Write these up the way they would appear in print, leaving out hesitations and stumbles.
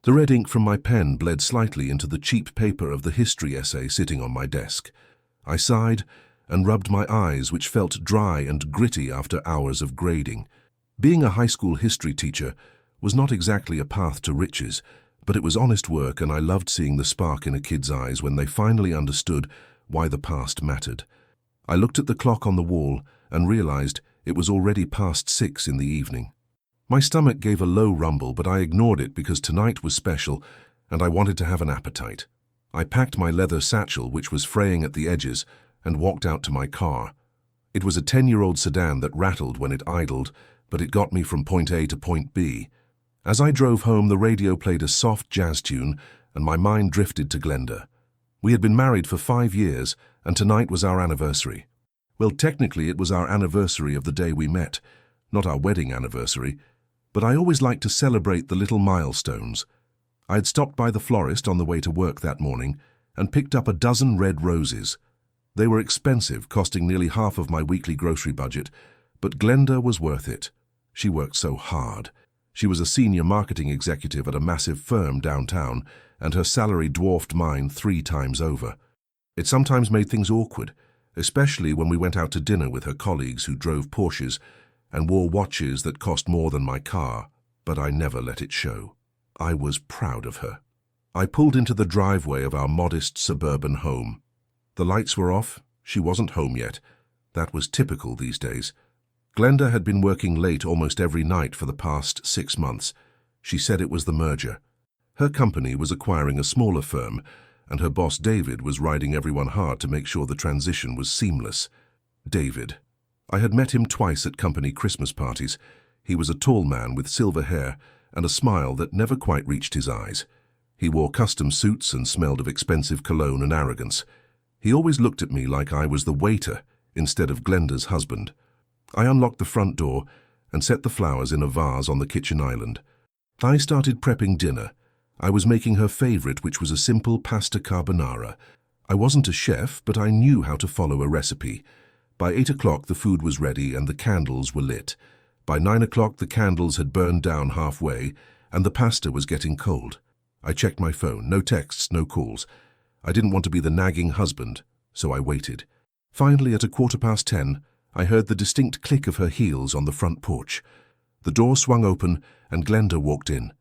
The red ink from my pen bled slightly into the cheap paper of the history essay sitting on my desk. I sighed and rubbed my eyes, which felt dry and gritty after hours of grading. Being a high school history teacher was not exactly a path to riches, but it was honest work, and I loved seeing the spark in a kid's eyes when they finally understood why the past mattered. I looked at the clock on the wall and realized it was already past 6 in the evening. My stomach gave a low rumble, but I ignored it because tonight was special and I wanted to have an appetite. I packed my leather satchel, which was fraying at the edges, and walked out to my car. It was a 10-year-old sedan that rattled when it idled, but it got me from point A to point B. As I drove home, the radio played a soft jazz tune, and my mind drifted to Glenda. We had been married for 5 years, and tonight was our anniversary. Well, technically it was our anniversary of the day we met, not our wedding anniversary, but I always like to celebrate the little milestones. I had stopped by the florist on the way to work that morning and picked up a dozen red roses. They were expensive, costing nearly half of my weekly grocery budget, but Glenda was worth it. She worked so hard. She was a senior marketing executive at a massive firm downtown, and her salary dwarfed mine 3 times over. It sometimes made things awkward, especially when we went out to dinner with her colleagues who drove Porsches and wore watches that cost more than my car, but I never let it show. I was proud of her. I pulled into the driveway of our modest suburban home. The lights were off. She wasn't home yet. That was typical these days. Glenda had been working late almost every night for the past 6 months. She said it was the merger. Her company was acquiring a smaller firm, and her boss David was riding everyone hard to make sure the transition was seamless. David. I had met him twice at company Christmas parties. He was a tall man with silver hair and a smile that never quite reached his eyes. He wore custom suits and smelled of expensive cologne and arrogance. He always looked at me like I was the waiter instead of Glenda's husband. I unlocked the front door and set the flowers in a vase on the kitchen island. I started prepping dinner. I was making her favorite, which was a simple pasta carbonara. I wasn't a chef, but I knew how to follow a recipe. By 8 o'clock the food was ready and the candles were lit. By 9 o'clock the candles had burned down halfway and the pasta was getting cold. I checked my phone. No texts, no calls. I didn't want to be the nagging husband, so I waited. Finally, at 10:15, I heard the distinct click of her heels on the front porch. The door swung open and Glenda walked in.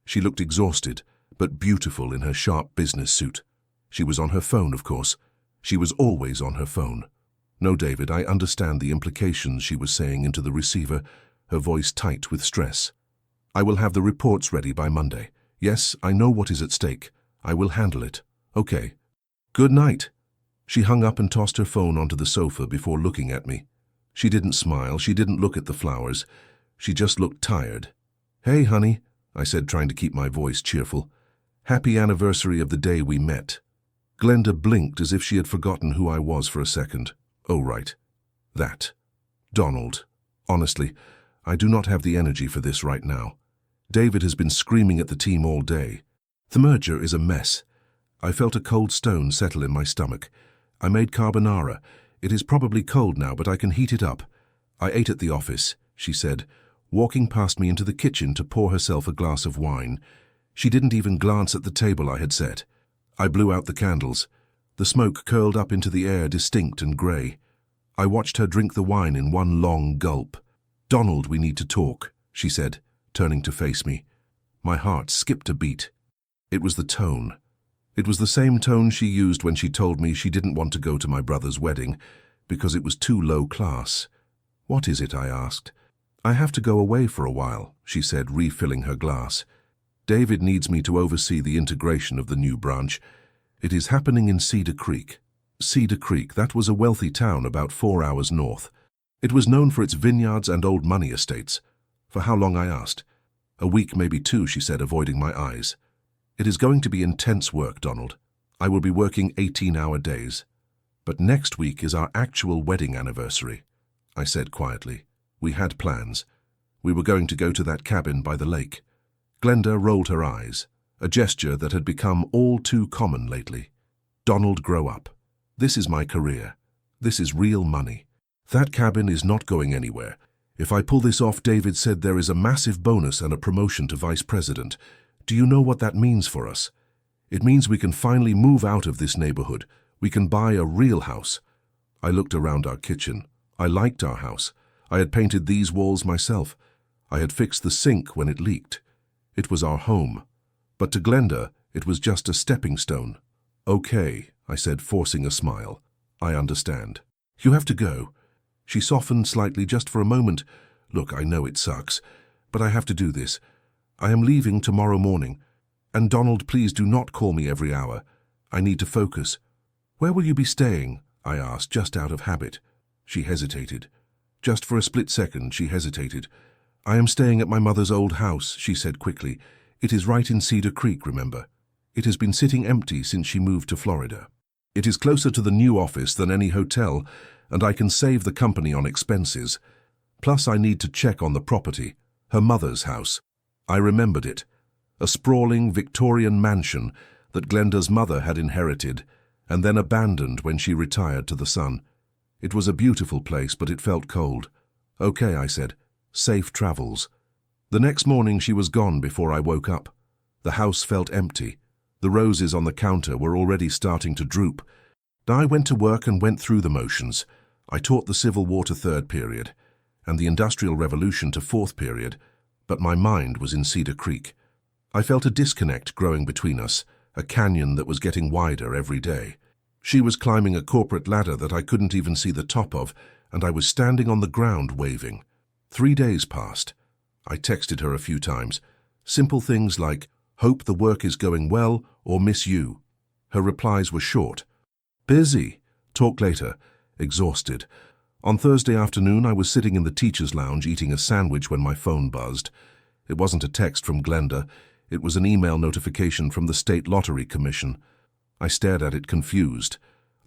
She looked exhausted, but beautiful in her sharp business suit. She was on her phone, of course. She was always on her phone. No, David, I understand the implications, she was saying into the receiver, her voice tight with stress. I will have the reports ready by Monday. Yes, I know what is at stake. I will handle it. Okay. Good night. She hung up and tossed her phone onto the sofa before looking at me. She didn't smile. She didn't look at the flowers. She just looked tired. Hey, honey, I said, trying to keep my voice cheerful. Happy anniversary of the day we met. Glenda blinked as if she had forgotten who I was for a second. Oh, right. That. Donald. Honestly, I do not have the energy for this right now. David has been screaming at the team all day. The merger is a mess. I felt a cold stone settle in my stomach. I made carbonara. It is probably cold now, but I can heat it up. I ate at the office, she said, walking past me into the kitchen to pour herself a glass of wine. She didn't even glance at the table I had set. I blew out the candles. The smoke curled up into the air, distinct and grey. I watched her drink the wine in one long gulp. Donald, we need to talk, she said, turning to face me. My heart skipped a beat. It was the tone. It was the same tone she used when she told me she didn't want to go to my brother's wedding because it was too low class. What is it? I asked. I have to go away for a while, she said, refilling her glass. David needs me to oversee the integration of the new branch. It is happening in Cedar Creek. Cedar Creek, that was a wealthy town about 4 hours north. It was known for its vineyards and old money estates. For how long? I asked. A week, maybe 2, she said, avoiding my eyes. It is going to be intense work, Donald. I will be working 18-hour days. But next week is our actual wedding anniversary, I said quietly. We had plans. We were going to go to that cabin by the lake. Glenda rolled her eyes, a gesture that had become all too common lately. Donald, grow up. This is my career. This is real money. That cabin is not going anywhere. If I pull this off, David said, there is a massive bonus and a promotion to vice president. Do you know what that means for us? It means we can finally move out of this neighborhood. We can buy a real house. I looked around our kitchen. I liked our house. I had painted these walls myself. I had fixed the sink when it leaked. It was our home. But to Glenda, it was just a stepping stone. Okay, I said, forcing a smile. I understand. You have to go. She softened slightly just for a moment. Look, I know it sucks, but I have to do this. I am leaving tomorrow morning. And Donald, please do not call me every hour. I need to focus. Where will you be staying? I asked, just out of habit. She hesitated. Just for a split second, she hesitated. I am staying at my mother's old house, she said quickly. It is right in Cedar Creek, remember? It has been sitting empty since she moved to Florida. It is closer to the new office than any hotel, and I can save the company on expenses. Plus, I need to check on the property, her mother's house. I remembered it. A sprawling Victorian mansion that Glenda's mother had inherited and then abandoned when she retired to the sun. It was a beautiful place, but it felt cold. Okay, I said. Safe travels. The next morning she was gone before I woke up. The house felt empty. The roses on the counter were already starting to droop. I went to work and went through the motions. I taught the Civil War to third period and the Industrial Revolution to fourth period, but my mind was in Cedar Creek. I felt a disconnect growing between us, a canyon that was getting wider every day. She was climbing a corporate ladder that I couldn't even see the top of, and I was standing on the ground waving. 3 days passed. I texted her a few times. Simple things like, hope the work is going well, or miss you. Her replies were short. Busy. Talk later. Exhausted. On Thursday afternoon, I was sitting in the teacher's lounge eating a sandwich when my phone buzzed. It wasn't a text from Glenda. It was an email notification from the State Lottery Commission. I stared at it confused.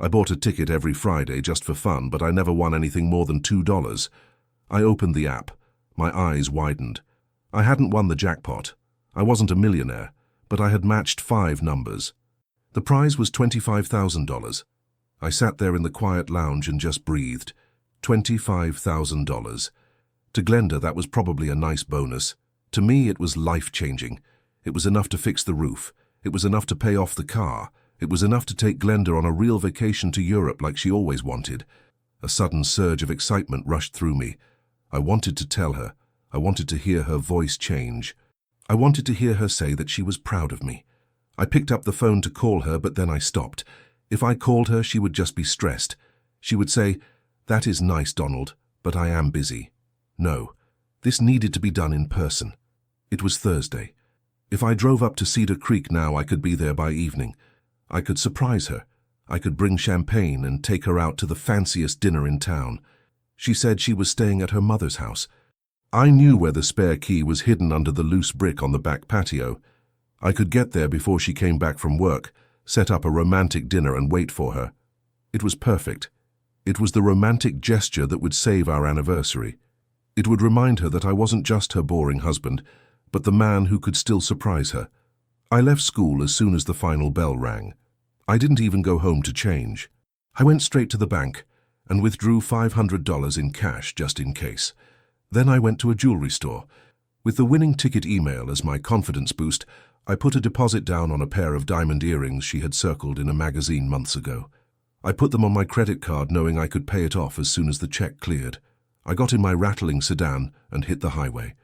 I bought a ticket every Friday just for fun, but I never won anything more than $2. I opened the app. My eyes widened. I hadn't won the jackpot. I wasn't a millionaire, but I had matched 5 numbers. The prize was $25,000. I sat there in the quiet lounge and just breathed. $25,000. To Glenda, that was probably a nice bonus. To me, it was life-changing. It was enough to fix the roof. It was enough to pay off the car. It was enough to take Glenda on a real vacation to Europe like she always wanted. A sudden surge of excitement rushed through me. I wanted to tell her. I wanted to hear her voice change. I wanted to hear her say that she was proud of me. I picked up the phone to call her, but then I stopped. If I called her, she would just be stressed. She would say, "That is nice, Donald, but I am busy." No, this needed to be done in person. It was Thursday. If I drove up to Cedar Creek now, I could be there by evening. I could surprise her. I could bring champagne and take her out to the fanciest dinner in town. She said she was staying at her mother's house. I knew where the spare key was hidden under the loose brick on the back patio. I could get there before she came back from work, set up a romantic dinner and wait for her. It was perfect. It was the romantic gesture that would save our anniversary. It would remind her that I wasn't just her boring husband, but the man who could still surprise her. I left school as soon as the final bell rang. I didn't even go home to change. I went straight to the bank and withdrew $500 in cash just in case. Then I went to a jewelry store. With the winning ticket email as my confidence boost, I put a deposit down on a pair of diamond earrings she had circled in a magazine months ago. I put them on my credit card knowing I could pay it off as soon as the check cleared. I got in my rattling sedan and hit the highway.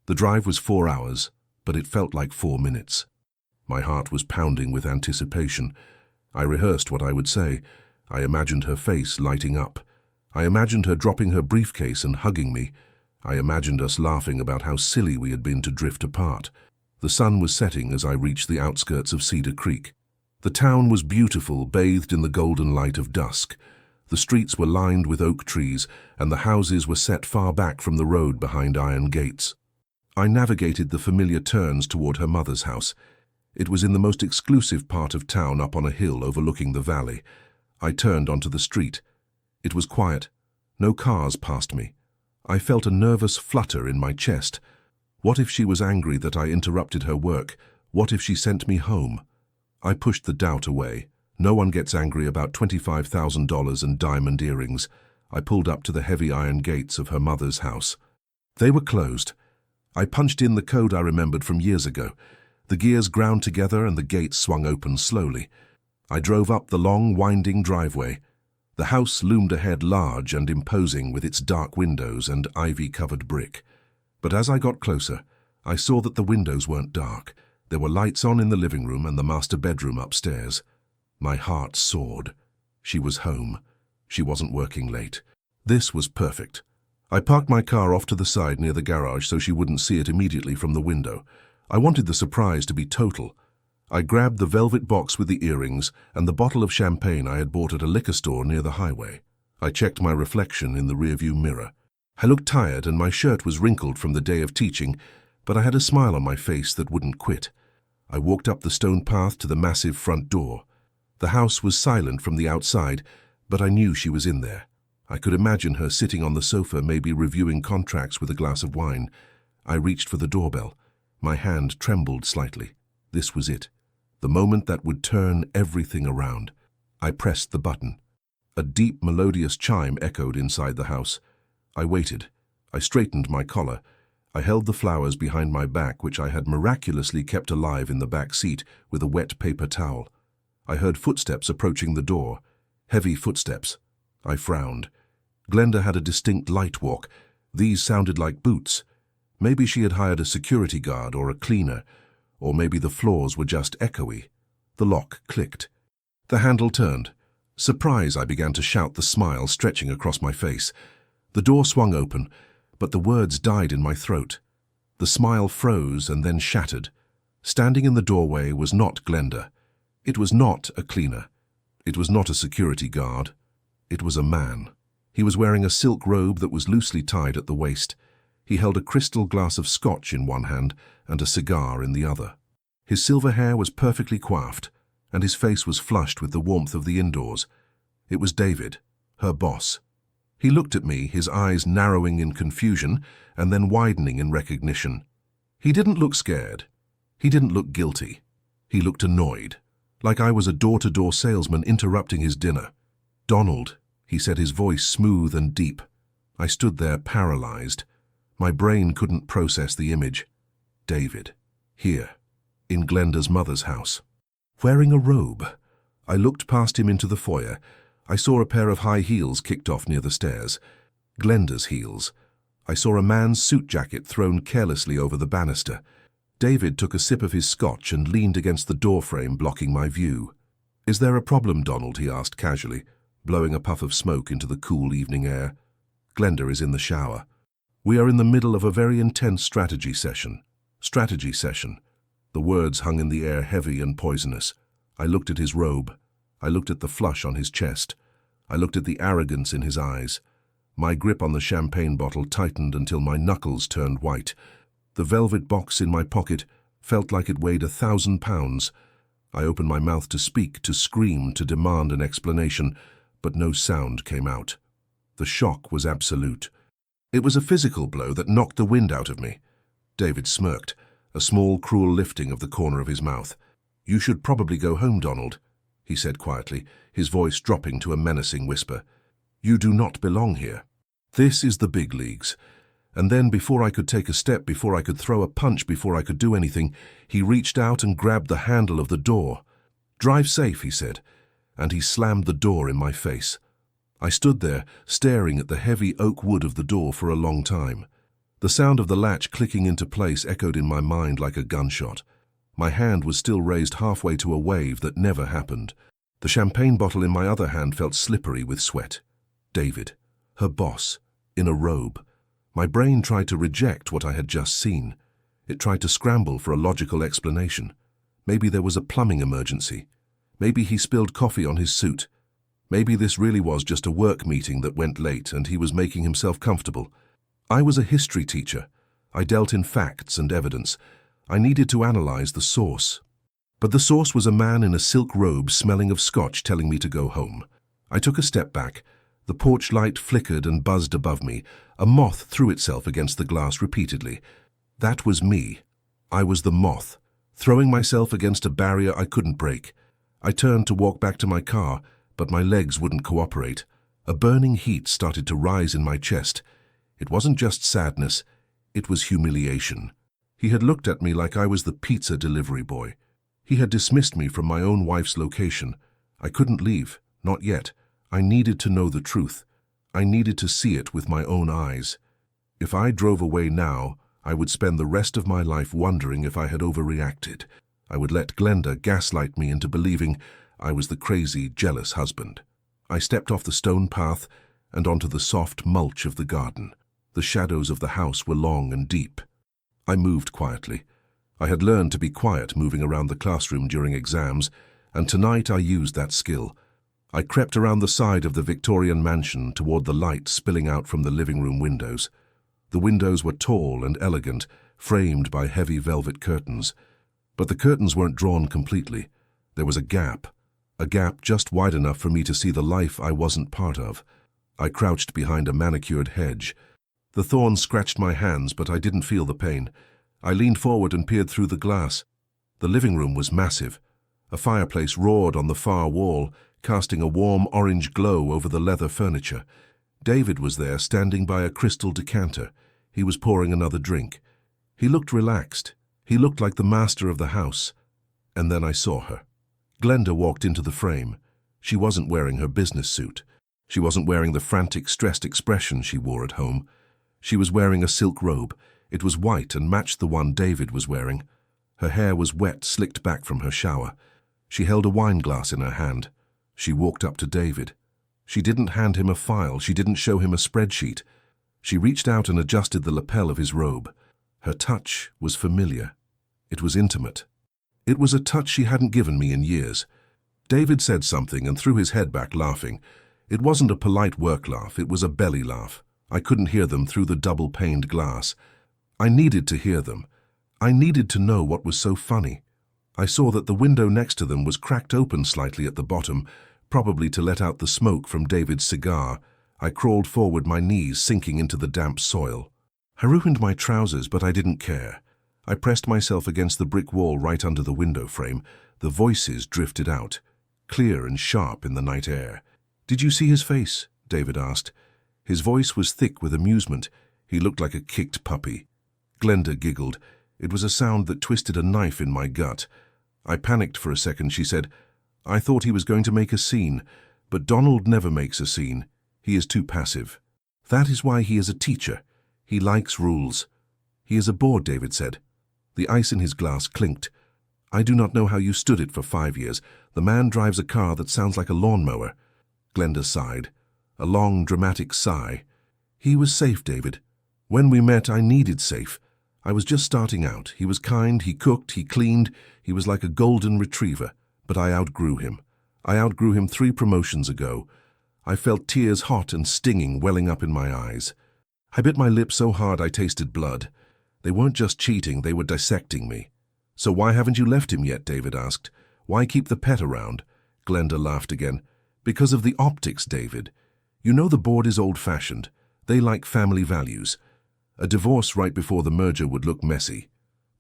The drive was 4 hours, but it felt like 4 minutes. My heart was pounding with anticipation. I rehearsed what I would say. I imagined her face lighting up. I imagined her dropping her briefcase and hugging me. I imagined us laughing about how silly we had been to drift apart. The sun was setting as I reached the outskirts of Cedar Creek. The town was beautiful, bathed in the golden light of dusk. The streets were lined with oak trees, and the houses were set far back from the road behind iron gates. I navigated the familiar turns toward her mother's house. It was in the most exclusive part of town up on a hill overlooking the valley. I turned onto the street. It was quiet. No cars passed me. I felt a nervous flutter in my chest. What if she was angry that I interrupted her work? What if she sent me home? I pushed the doubt away. No one gets angry about $25,000 and diamond earrings. I pulled up to the heavy iron gates of her mother's house. They were closed. I punched in the code I remembered from years ago. The gears ground together and the gate swung open slowly. I drove up the long, winding driveway. The house loomed ahead, large and imposing, with its dark windows and ivy-covered brick. But as I got closer, I saw that the windows weren't dark. There were lights on in the living room and the master bedroom upstairs. My heart soared. She was home. She wasn't working late. This was perfect. I parked my car off to the side near the garage so she wouldn't see it immediately from the window. I wanted the surprise to be total. I grabbed the velvet box with the earrings and the bottle of champagne I had bought at a liquor store near the highway. I checked my reflection in the rearview mirror. I looked tired and my shirt was wrinkled from the day of teaching, but I had a smile on my face that wouldn't quit. I walked up the stone path to the massive front door. The house was silent from the outside, but I knew she was in there. I could imagine her sitting on the sofa, maybe reviewing contracts with a glass of wine. I reached for the doorbell. My hand trembled slightly. This was it. The moment that would turn everything around. I pressed the button. A deep, melodious chime echoed inside the house. I waited. I straightened my collar. I held the flowers behind my back, which I had miraculously kept alive in the back seat with a wet paper towel. I heard footsteps approaching the door. Heavy footsteps. I frowned. Glenda had a distinct light walk. These sounded like boots. Maybe she had hired a security guard or a cleaner, or maybe the floors were just echoey. The lock clicked. The handle turned. Surprise, I began to shout, the smile stretching across my face. The door swung open, but the words died in my throat. The smile froze and then shattered. Standing in the doorway was not Glenda. It was not a cleaner. It was not a security guard. It was a man. He was wearing a silk robe that was loosely tied at the waist. He held a crystal glass of scotch in one hand and a cigar in the other. His silver hair was perfectly coiffed, and his face was flushed with the warmth of the indoors. It was David, her boss. He looked at me, his eyes narrowing in confusion and then widening in recognition. He didn't look scared. He didn't look guilty. He looked annoyed, like I was a door-to-door salesman interrupting his dinner. "Donald," he said, his voice smooth and deep. I stood there paralyzed. My brain couldn't process the image. David, here, in Glenda's mother's house, wearing a robe. I looked past him into the foyer. I saw a pair of high heels kicked off near the stairs. Glenda's heels. I saw a man's suit jacket thrown carelessly over the banister. David took a sip of his scotch and leaned against the doorframe, blocking my view. "Is there a problem, Donald?" he asked casually, blowing a puff of smoke into the cool evening air. "Glenda is in the shower. We are in the middle of a very intense strategy session." Strategy session. The words hung in the air, heavy and poisonous. I looked at his robe. I looked at the flush on his chest. I looked at the arrogance in his eyes. My grip on the champagne bottle tightened until my knuckles turned white. The velvet box in my pocket felt like it weighed 1,000 pounds. I opened my mouth to speak, to scream, to demand an explanation, but no sound came out. The shock was absolute. It was a physical blow that knocked the wind out of me. David smirked, a small, cruel lifting of the corner of his mouth. "You should probably go home, Donald," he said quietly, his voice dropping to a menacing whisper. "You do not belong here. This is the big leagues." And then, before I could take a step, before I could throw a punch, before I could do anything, he reached out and grabbed the handle of the door. "Drive safe," he said, and he slammed the door in my face. I stood there, staring at the heavy oak wood of the door for a long time. The sound of the latch clicking into place echoed in my mind like a gunshot. My hand was still raised halfway to a wave that never happened. The champagne bottle in my other hand felt slippery with sweat. David, her boss, in a robe. My brain tried to reject what I had just seen. It tried to scramble for a logical explanation. Maybe there was a plumbing emergency. Maybe he spilled coffee on his suit. Maybe this really was just a work meeting that went late and he was making himself comfortable. I was a history teacher. I dealt in facts and evidence. I needed to analyze the source. But the source was a man in a silk robe smelling of scotch telling me to go home. I took a step back. The porch light flickered and buzzed above me. A moth threw itself against the glass repeatedly. That was me. I was the moth, throwing myself against a barrier I couldn't break. I turned to walk back to my car, but my legs wouldn't cooperate. A burning heat started to rise in my chest. It wasn't just sadness, it was humiliation. He had looked at me like I was the pizza delivery boy. He had dismissed me from my own wife's location. I couldn't leave, not yet. I needed to know the truth. I needed to see it with my own eyes. If I drove away now, I would spend the rest of my life wondering if I had overreacted. I would let Glenda gaslight me into believing I was the crazy, jealous husband. I stepped off the stone path and onto the soft mulch of the garden. The shadows of the house were long and deep. I moved quietly. I had learned to be quiet moving around the classroom during exams, and tonight I used that skill. I crept around the side of the Victorian mansion toward the light spilling out from the living room windows. The windows were tall and elegant, framed by heavy velvet curtains. But the curtains weren't drawn completely. There was a gap just wide enough for me to see the life I wasn't part of. I crouched behind a manicured hedge. The thorns scratched my hands, but I didn't feel the pain. I leaned forward and peered through the glass. The living room was massive. A fireplace roared on the far wall, casting a warm orange glow over the leather furniture. David was there, standing by a crystal decanter. He was pouring another drink. He looked relaxed. He looked like the master of the house. And then I saw her. Glenda walked into the frame. She wasn't wearing her business suit. She wasn't wearing the frantic, stressed expression she wore at home. She was wearing a silk robe. It was white and matched the one David was wearing. Her hair was wet, slicked back from her shower. She held a wine glass in her hand. She walked up to David. She didn't hand him a file. She didn't show him a spreadsheet. She reached out and adjusted the lapel of his robe. Her touch was familiar. It was intimate. It was a touch she hadn't given me in years. David said something and threw his head back, laughing. It wasn't a polite work laugh. It was a belly laugh. I couldn't hear them through the double-paned glass. I needed to hear them. I needed to know what was so funny. I saw that the window next to them was cracked open slightly at the bottom, probably to let out the smoke from David's cigar. I crawled forward, my knees sinking into the damp soil. I ruined my trousers, but I didn't care. I pressed myself against the brick wall right under the window frame. The voices drifted out, clear and sharp in the night air. "Did you see his face?" David asked. His voice was thick with amusement. He looked like a kicked puppy. Glenda giggled. It was a sound that twisted a knife in my gut. I panicked for a second. She said, "I thought he was going to make a scene, but Donald never makes a scene. He is too passive. That is why he is a teacher. He likes rules." "He is a bore," David said. The ice in his glass clinked. "I do not know how you stood it for 5 years. The man drives a car that sounds like a lawnmower." Glenda sighed. A long, dramatic sigh. "He was safe, David. When we met, I needed safe. I was just starting out. He was kind, he cooked, he cleaned. He was like a golden retriever. But I outgrew him. I outgrew him 3 promotions ago. I felt tears hot and stinging welling up in my eyes. I bit my lip so hard I tasted blood. They weren't just cheating, they were dissecting me." "So why haven't you left him yet?" David asked. "Why keep the pet around?" Glenda laughed again. "Because of the optics, David. You know the board is old-fashioned. They like family values. A divorce right before the merger would look messy.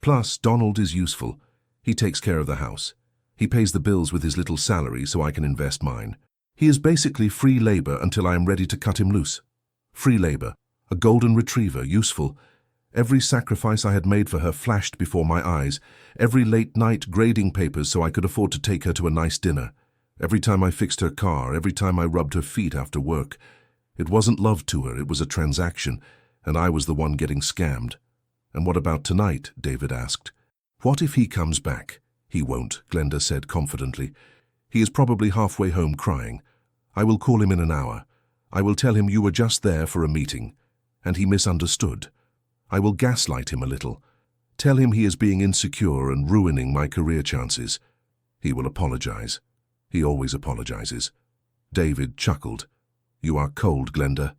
Plus, Donald is useful. He takes care of the house. He pays the bills with his little salary so I can invest mine. He is basically free labor until I am ready to cut him loose. Free labor, a golden retriever, useful. Every sacrifice I had made for her flashed before my eyes. Every late night grading papers so I could afford to take her to a nice dinner. Every time I fixed her car, every time I rubbed her feet after work. It wasn't love to her, it was a transaction, and I was the one getting scammed." "And what about tonight?" David asked. "What if he comes back?" "He won't," Glenda said confidently. "He is probably halfway home crying. I will call him in an hour. I will tell him you were just there for a meeting, and he misunderstood. I will gaslight him a little. Tell him he is being insecure and ruining my career chances. He will apologize. He always apologizes." David chuckled. "You are cold, Glenda."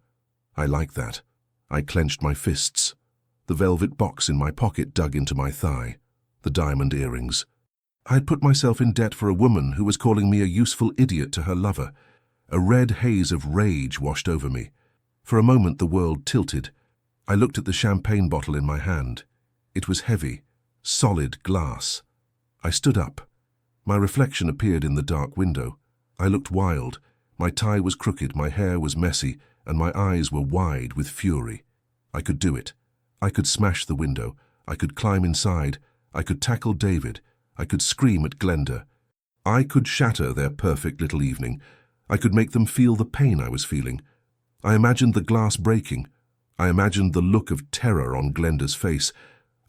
"I like that." I clenched my fists. The velvet box in my pocket dug into my thigh. The diamond earrings. I had put myself in debt for a woman who was calling me a useful idiot to her lover. A red haze of rage washed over me. For a moment the world tilted. I looked at the champagne bottle in my hand. It was heavy, solid glass. I stood up. My reflection appeared in the dark window. I looked wild. My tie was crooked, my hair was messy, and my eyes were wide with fury. I could do it. I could smash the window. I could climb inside. I could tackle David. I could scream at Glenda. I could shatter their perfect little evening. I could make them feel the pain I was feeling. I imagined the glass breaking. I imagined the look of terror on Glenda's face.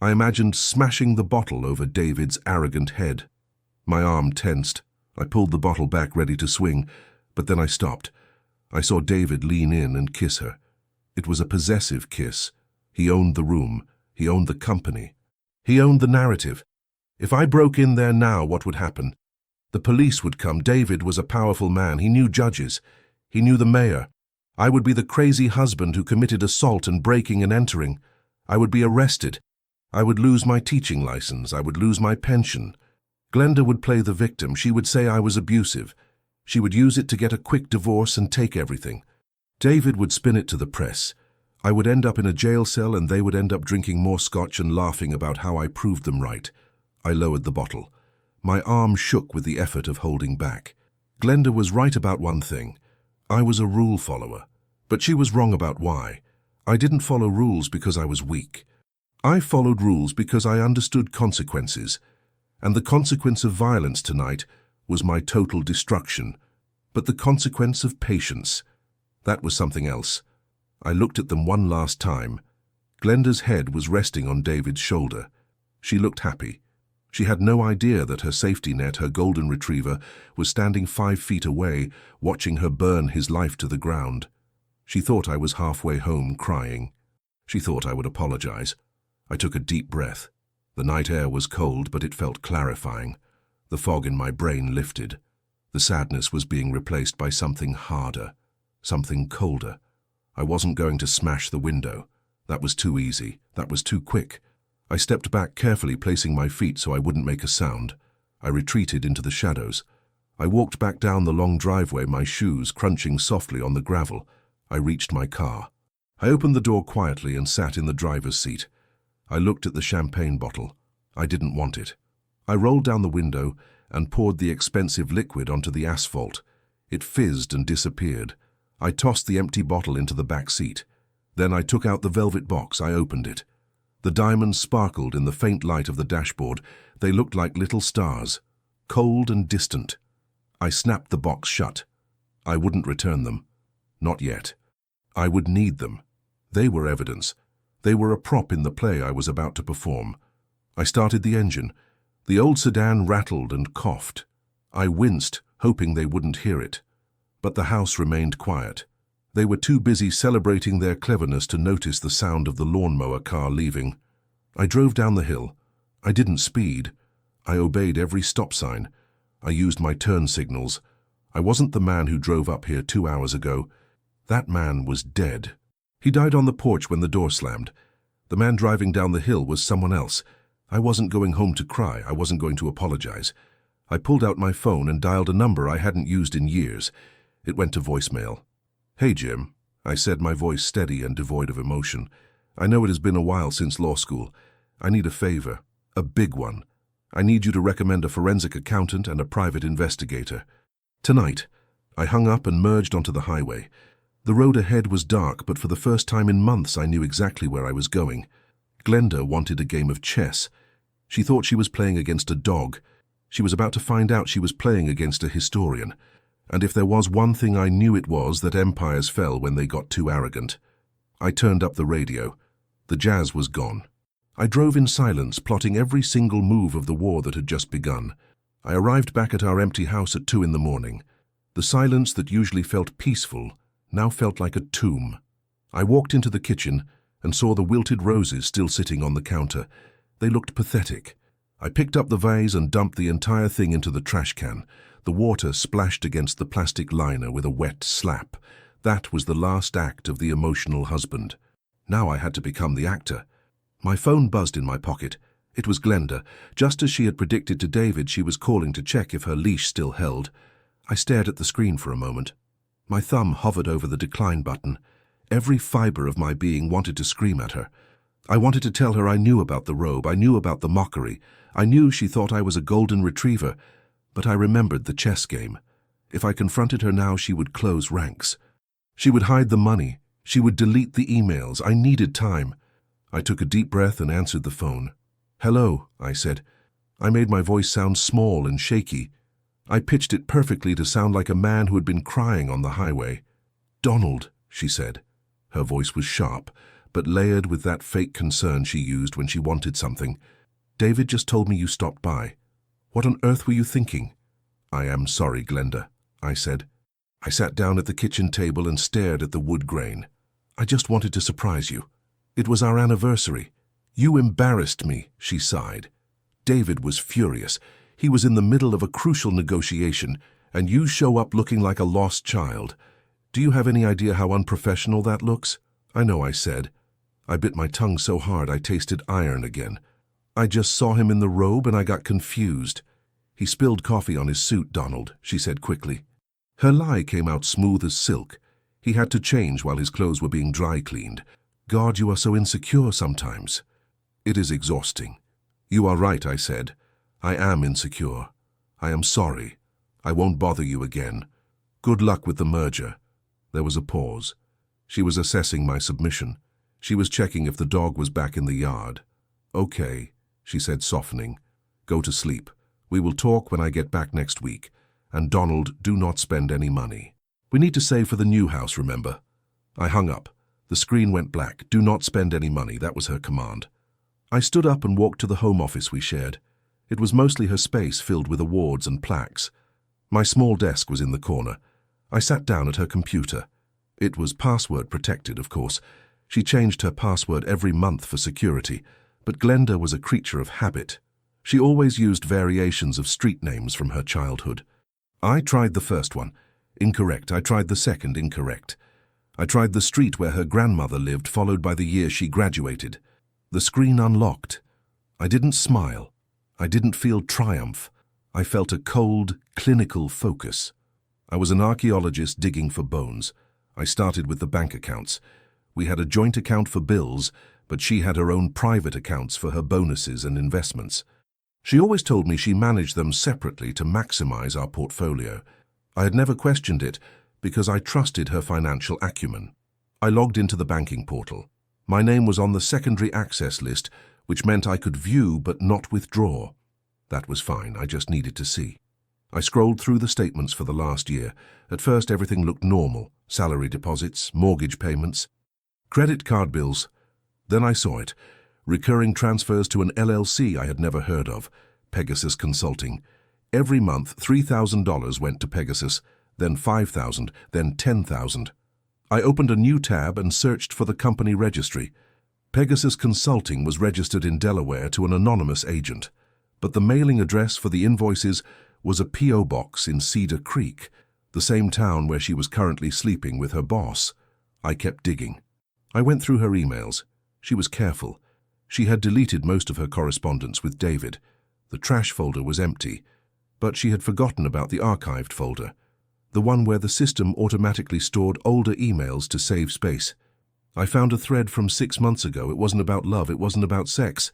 I imagined smashing the bottle over David's arrogant head. My arm tensed. I pulled the bottle back ready to swing, but then I stopped. I saw David lean in and kiss her. It was a possessive kiss. He owned the room. He owned the company. He owned the narrative. If I broke in there now, what would happen? The police would come. David was a powerful man. He knew judges. He knew the mayor. I would be the crazy husband who committed assault and breaking and entering. I would be arrested. I would lose my teaching license. I would lose my pension. Glenda would play the victim. She would say I was abusive. She would use it to get a quick divorce and take everything. David would spin it to the press. I would end up in a jail cell and they would end up drinking more scotch and laughing about how I proved them right. I lowered the bottle. My arm shook with the effort of holding back. Glenda was right about one thing. I was a rule follower. But she was wrong about why. I didn't follow rules because I was weak. I followed rules because I understood consequences. And the consequence of violence tonight was my total destruction. But the consequence of patience, that was something else. I looked at them one last time. Glenda's head was resting on David's shoulder. She looked happy. She had no idea that her safety net, her golden retriever, was standing 5 feet away, watching her burn his life to the ground. She thought I was halfway home, crying. She thought I would apologize. I took a deep breath. The night air was cold, but it felt clarifying. The fog in my brain lifted. The sadness was being replaced by something harder, something colder. I wasn't going to smash the window. That was too easy. That was too quick. I stepped back carefully, placing my feet so I wouldn't make a sound. I retreated into the shadows. I walked back down the long driveway, my shoes crunching softly on the gravel. I reached my car. I opened the door quietly and sat in the driver's seat. I looked at the champagne bottle. I didn't want it. I rolled down the window and poured the expensive liquid onto the asphalt. It fizzed and disappeared. I tossed the empty bottle into the back seat. Then I took out the velvet box. I opened it. The diamonds sparkled in the faint light of the dashboard. They looked like little stars, cold and distant. I snapped the box shut. I wouldn't return them. Not yet. I would need them. They were evidence. They were a prop in the play I was about to perform. I started the engine. The old sedan rattled and coughed. I winced, hoping they wouldn't hear it. But the house remained quiet. They were too busy celebrating their cleverness to notice the sound of the lawnmower car leaving. I drove down the hill. I didn't speed. I obeyed every stop sign. I used my turn signals. I wasn't the man who drove up here 2 hours ago. That man was dead. He died on the porch when the door slammed. The man driving down the hill was someone else. I wasn't going home to cry. I wasn't going to apologize. I pulled out my phone and dialed a number I hadn't used in years. It went to voicemail. "Hey, Jim," I said, my voice steady and devoid of emotion. "I know it has been a while since law school. I need a favor, a big one. I need you to recommend a forensic accountant and a private investigator. Tonight." I hung up and merged onto the highway. The road ahead was dark, but for the first time in months I knew exactly where I was going. Glenda wanted a game of chess. She thought she was playing against a dog. She was about to find out she was playing against a historian. And if there was one thing I knew, it was that empires fell when they got too arrogant. I turned up the radio. The jazz was gone. I drove in silence, plotting every single move of the war that had just begun. I arrived back at our empty house at 2 in the morning. The silence that usually felt peaceful now felt like a tomb. I walked into the kitchen and saw the wilted roses still sitting on the counter. They looked pathetic. I picked up the vase and dumped the entire thing into the trash can. The water splashed against the plastic liner with a wet slap. That was the last act of the emotional husband. Now I had to become the actor. My phone buzzed in my pocket. It was Glenda. Just as she had predicted to David, she was calling to check if her leash still held. I stared at the screen for a moment. My thumb hovered over the decline button. Every fiber of my being wanted to scream at her. I wanted to tell her I knew about the robe. I knew about the mockery. I knew she thought I was a golden retriever. But I remembered the chess game. If I confronted her now, she would close ranks. She would hide the money. She would delete the emails. I needed time. I took a deep breath and answered the phone. "Hello," I said. I made my voice sound small and shaky. I pitched it perfectly to sound like a man who had been crying on the highway. "Donald," she said. Her voice was sharp, but layered with that fake concern she used when she wanted something. "David just told me you stopped by. What on earth were you thinking?" "I am sorry, Glenda," I said. I sat down at the kitchen table and stared at the wood grain. "I just wanted to surprise you. It was our anniversary. You embarrassed me," she sighed. David was furious. He was in the middle of a crucial negotiation, and you show up looking like a lost child. "Do you have any idea how unprofessional that looks?" "I know," I said. I bit my tongue so hard I tasted iron again. "I just saw him in the robe and I got confused." "He spilled coffee on his suit, Donald," she said quickly. Her lie came out smooth as silk. He had to change while his clothes were being dry cleaned. "God, you are so insecure sometimes." "It is exhausting." "You are right," I said. "I am insecure. I am sorry. I won't bother you again. Good luck with the merger." There was a pause. She was assessing my submission. She was checking if the dog was back in the yard. "Okay," she said, softening. "Go to sleep. We will talk when I get back next week. And Donald, do not spend any money. We need to save for the new house, remember?" I hung up. The screen went black. "Do not spend any money," that was her command. I stood up and walked to the home office we shared. It was mostly her space filled with awards and plaques. My small desk was in the corner. I sat down at her computer. It was password protected, of course. She changed her password every month for security, but Glenda was a creature of habit. She always used variations of street names from her childhood. I tried the first one. Incorrect. I tried the second. Incorrect. I tried the street where her grandmother lived, followed by the year she graduated. The screen unlocked. I didn't smile. I didn't feel triumph. I felt a cold, clinical focus. I was an archaeologist digging for bones. I started with the bank accounts. We had a joint account for bills, but she had her own private accounts for her bonuses and investments. She always told me she managed them separately to maximize our portfolio. I had never questioned it because I trusted her financial acumen. I logged into the banking portal. My name was on the secondary access list, which meant I could view but not withdraw. That was fine, I just needed to see. I scrolled through the statements for the last year. At first everything looked normal. Salary deposits, mortgage payments, credit card bills. Then I saw it. Recurring transfers to an LLC I had never heard of, Pegasus Consulting. Every month $3,000 went to Pegasus, then $5,000, then $10,000. I opened a new tab and searched for the company registry. Pegasus Consulting was registered in Delaware to an anonymous agent, but the mailing address for the invoices was a P.O. box in Cedar Creek, the same town where she was currently sleeping with her boss. I kept digging. I went through her emails. She was careful. She had deleted most of her correspondence with David. The trash folder was empty, but she had forgotten about the archived folder, the one where the system automatically stored older emails to save space. I found a thread from 6 months ago. It wasn't about love, it wasn't about sex.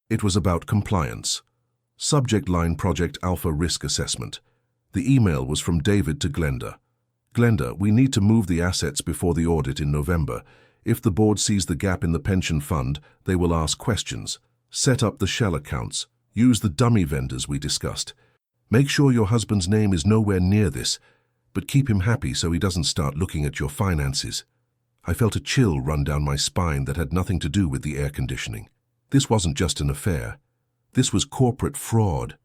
It was about compliance. Subject line Project Alpha Risk Assessment. The email was from David to Glenda. "Glenda, we need to move the assets before the audit in November. If the board sees the gap in the pension fund, they will ask questions. Set up the shell accounts. Use the dummy vendors we discussed. Make sure your husband's name is nowhere near this, but keep him happy so he doesn't start looking at your finances." I felt a chill run down my spine that had nothing to do with the air conditioning. This wasn't just an affair. This was corporate fraud.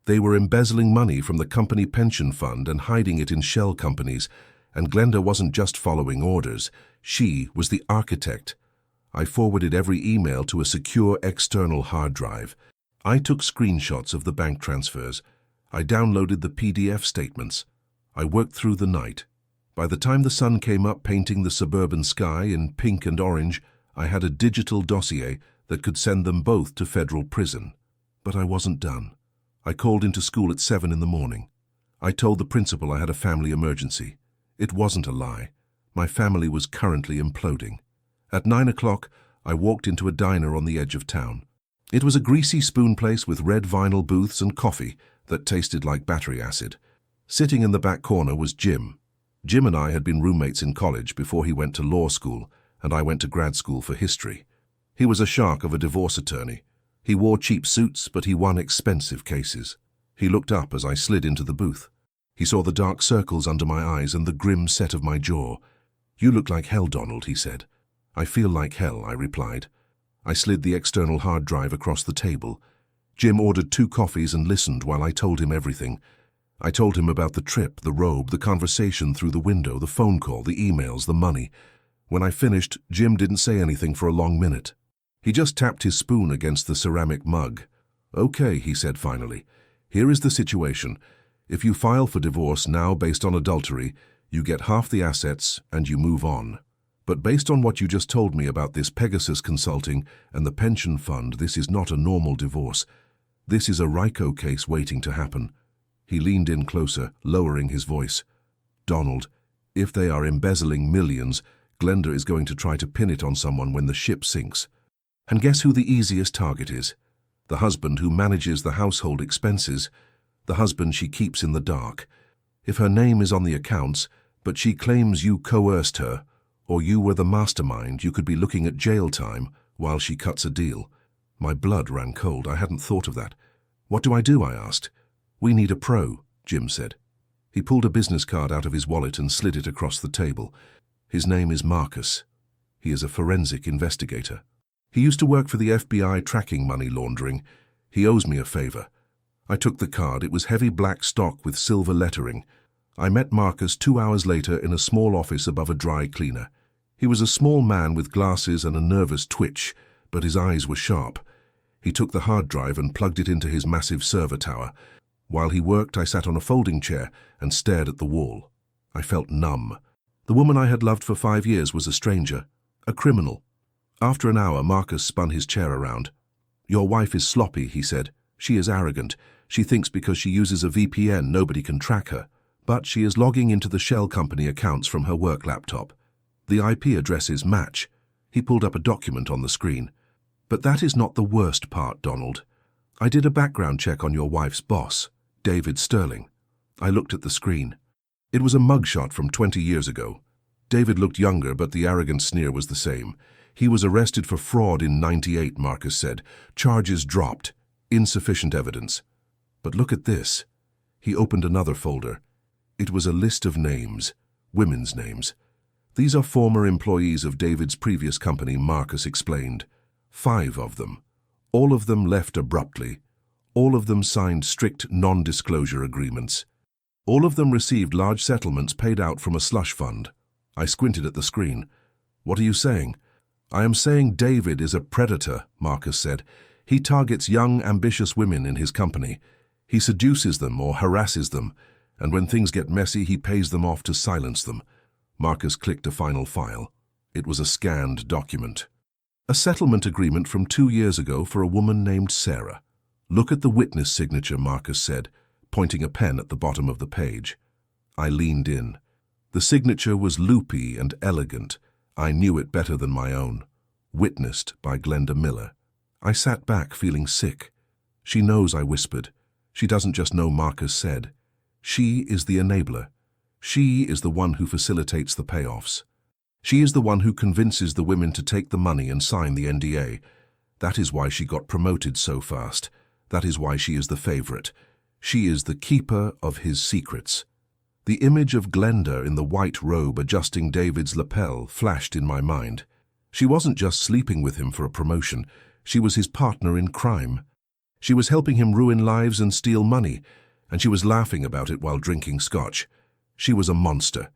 They were embezzling money from the company pension fund and hiding it in shell companies, and Glenda wasn't just following orders. She was the architect. I forwarded every email to a secure external hard drive. I took screenshots of the bank transfers. I downloaded the PDF statements. I worked through the night. By the time the sun came up painting the suburban sky in pink and orange, I had a digital dossier that could send them both to federal prison. But I wasn't done. I called into school at 7 in the morning. I told the principal I had a family emergency. It wasn't a lie. My family was currently imploding. At 9 o'clock, I walked into a diner on the edge of town. It was a greasy spoon place with red vinyl booths and coffee that tasted like battery acid. Sitting in the back corner was Jim. Jim and I had been roommates in college before he went to law school, and I went to grad school for history. He was a shark of a divorce attorney. He wore cheap suits, but he won expensive cases. He looked up as I slid into the booth. He saw the dark circles under my eyes and the grim set of my jaw. "You look like hell, Donald," he said. "I feel like hell," I replied. I slid the external hard drive across the table. Jim ordered 2 coffees and listened while I told him everything. I told him about the trip, the robe, the conversation through the window, the phone call, the emails, the money. When I finished, Jim didn't say anything for a long minute. He just tapped his spoon against the ceramic mug. "Okay," he said finally. "Here is the situation. If you file for divorce now based on adultery, you get half the assets and you move on. But based on what you just told me about this Pegasus Consulting and the pension fund, this is not a normal divorce. This is a RICO case waiting to happen." He leaned in closer, lowering his voice. "Donald, if they are embezzling millions, Glenda is going to try to pin it on someone when the ship sinks. And guess who the easiest target is? The husband who manages the household expenses. The husband she keeps in the dark. If her name is on the accounts, but she claims you coerced her, or you were the mastermind, you could be looking at jail time while she cuts a deal." My blood ran cold. I hadn't thought of that. "What do?" I asked. "We need a pro," Jim said. He pulled a business card out of his wallet and slid it across the table. "His name is Marcus. He is a forensic investigator. He used to work for the FBI tracking money laundering. He owes me a favor." I took the card. It was heavy black stock with silver lettering. I met Marcus 2 hours later in a small office above a dry cleaner. He was a small man with glasses and a nervous twitch, but his eyes were sharp. He took the hard drive and plugged it into his massive server tower. While he worked, I sat on a folding chair and stared at the wall. I felt numb. The woman I had loved for 5 years was a stranger, a criminal. After an hour, Marcus spun his chair around. "Your wife is sloppy," he said. "She is arrogant. She thinks because she uses a VPN, nobody can track her. But she is logging into the shell company accounts from her work laptop. The IP addresses match." He pulled up a document on the screen. "But that is not the worst part, Donald. I did a background check on your wife's boss, David Sterling." I looked at the screen. It was a mugshot from 20 years ago. David looked younger, but the arrogant sneer was the same. "He was arrested for fraud in '98, Marcus said. "Charges dropped. Insufficient evidence." "But look at this." He opened another folder. It was a list of names, women's names. "These are former employees of David's previous company," Marcus explained. 5 of them. All of them left abruptly. All of them signed strict non-disclosure agreements. All of them received large settlements paid out from a slush fund. I squinted at the screen. "What are you saying?" "I am saying David is a predator," Marcus said. "He targets young, ambitious women in his company. He seduces them or harasses them, and when things get messy, he pays them off to silence them." Marcus clicked a final file. It was a scanned document. A settlement agreement from 2 years ago for a woman named Sarah. "Look at the witness signature," Marcus said, pointing a pen at the bottom of the page. I leaned in. The signature was loopy and elegant. I knew it better than my own. "Witnessed by Glenda Miller." I sat back, feeling sick. "She knows," I whispered. "She doesn't just know," Marcus said. "She is the enabler. She is the one who facilitates the payoffs. She is the one who convinces the women to take the money and sign the NDA. That is why she got promoted so fast. That is why she is the favorite. She is the keeper of his secrets." The image of Glenda in the white robe adjusting David's lapel flashed in my mind. She wasn't just sleeping with him for a promotion. She was his partner in crime. She was helping him ruin lives and steal money, and she was laughing about it while drinking scotch. She was a monster.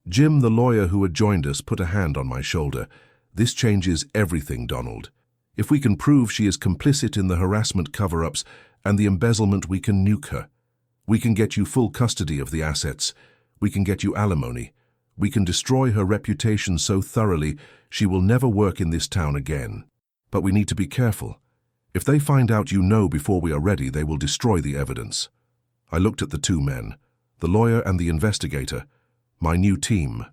Jim, the lawyer who had joined us, put a hand on my shoulder. "This changes everything, Donald. If we can prove she is complicit in the harassment cover-ups and the embezzlement, we can nuke her. We can get you full custody of the assets. We can get you alimony. We can destroy her reputation so thoroughly she will never work in this town again. But we need to be careful. If they find out you know before we are ready, they will destroy the evidence." I looked at the 2 men, the lawyer and the investigator. My new team.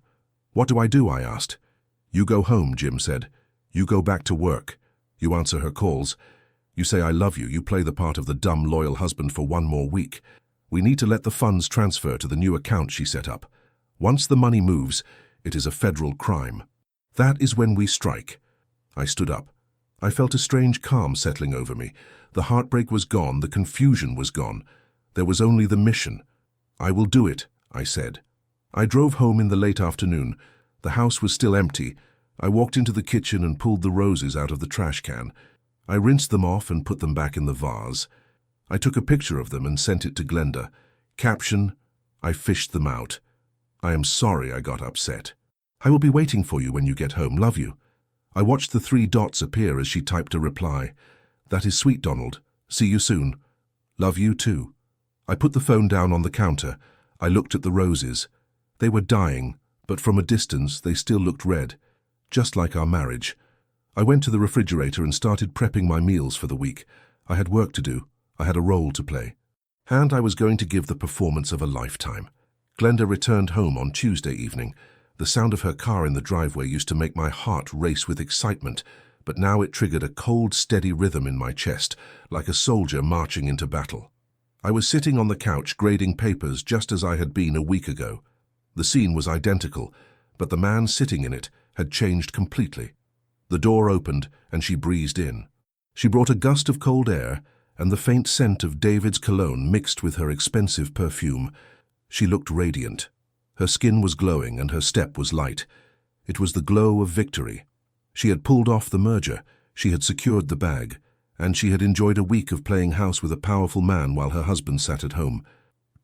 "What do?" I asked. "You go home," Jim said. "You go back to work. You answer her calls. You say I love you. You play the part of the dumb, loyal husband for 1 more week. We need to let the funds transfer to the new account she set up. Once the money moves, it is a federal crime. That is when we strike." I stood up. I felt a strange calm settling over me. The heartbreak was gone, the confusion was gone. There was only the mission. "I will do it," I said. I drove home in the late afternoon. The house was still empty. I walked into the kitchen and pulled the roses out of the trash can. I rinsed them off and put them back in the vase. I took a picture of them and sent it to Glenda. Caption: "I fished them out. I am sorry I got upset. I will be waiting for you when you get home. Love you." I watched the 3 dots appear as she typed a reply. "That is sweet, Donald. See you soon. Love you too." I put the phone down on the counter. I looked at the roses. They were dying, but from a distance they still looked red, just like our marriage. I went to the refrigerator and started prepping my meals for the week. I had work to do. I had a role to play. And I was going to give the performance of a lifetime. Glenda returned home on Tuesday evening. The sound of her car in the driveway used to make my heart race with excitement, but now it triggered a cold, steady rhythm in my chest, like a soldier marching into battle. I was sitting on the couch grading papers just as I had been a week ago. The scene was identical, but the man sitting in it had changed completely. The door opened and she breezed in. She brought a gust of cold air and the faint scent of David's cologne mixed with her expensive perfume. She looked radiant. Her skin was glowing and her step was light. It was the glow of victory. She had pulled off the merger, she had secured the bag, and she had enjoyed a week of playing house with a powerful man while her husband sat at home.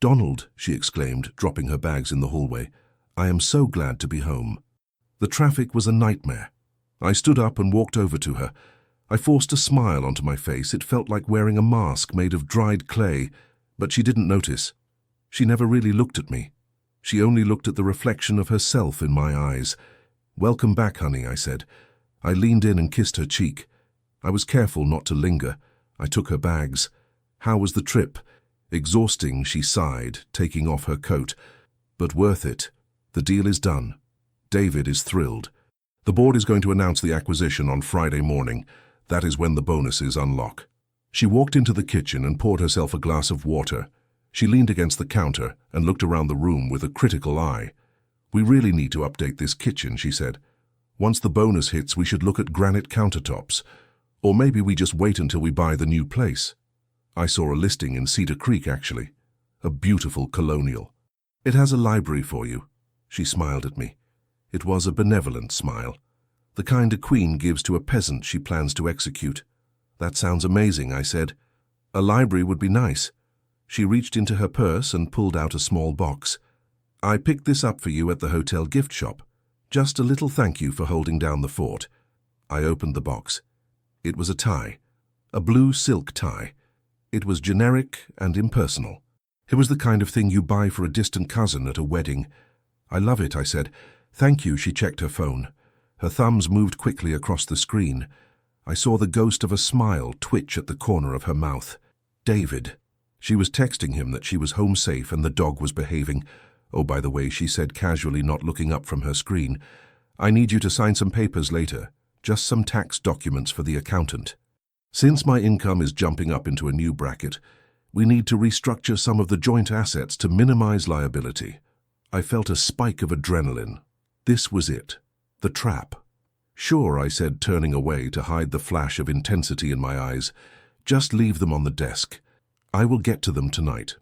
"Donald," she exclaimed, dropping her bags in the hallway, "I am so glad to be home." The traffic was a nightmare. I stood up and walked over to her. I forced a smile onto my face. It felt like wearing a mask made of dried clay, but she didn't notice. She never really looked at me. She only looked at the reflection of herself in my eyes. "Welcome back, honey," I said. I leaned in and kissed her cheek. I was careful not to linger. I took her bags. "How was the trip?" "Exhausting," she sighed, taking off her coat. "But worth it. The deal is done. David is thrilled. The board is going to announce the acquisition on Friday morning. That is when the bonuses unlock." She walked into the kitchen and poured herself a glass of water. She leaned against the counter and looked around the room with a critical eye. "We really need to update this kitchen," she said. "Once the bonus hits, we should look at granite countertops. Or maybe we just wait until we buy the new place." I saw a listing in Cedar Creek, actually. A beautiful colonial. "It has a library for you." She smiled at me. It was a benevolent smile. The kind a queen gives to a peasant she plans to execute. "That sounds amazing," I said. "A library would be nice." She reached into her purse and pulled out a small box. "I picked this up for you at the hotel gift shop. Just a little thank you for holding down the fort." I opened the box. It was a tie. A blue silk tie. It was generic and impersonal. It was the kind of thing you buy for a distant cousin at a wedding. "I love it," I said. "Thank you." She checked her phone. Her thumbs moved quickly across the screen. I saw the ghost of a smile twitch at the corner of her mouth. David. She was texting him that she was home safe and the dog was behaving. "Oh, by the way," she said casually, not looking up from her screen, "I need you to sign some papers later. Just some tax documents for the accountant. Since my income is jumping up into a new bracket, we need to restructure some of the joint assets to minimize liability." I felt a spike of adrenaline. This was it. The trap. "Sure," I said, turning away to hide the flash of intensity in my eyes. "Just leave them on the desk. I will get to them tonight."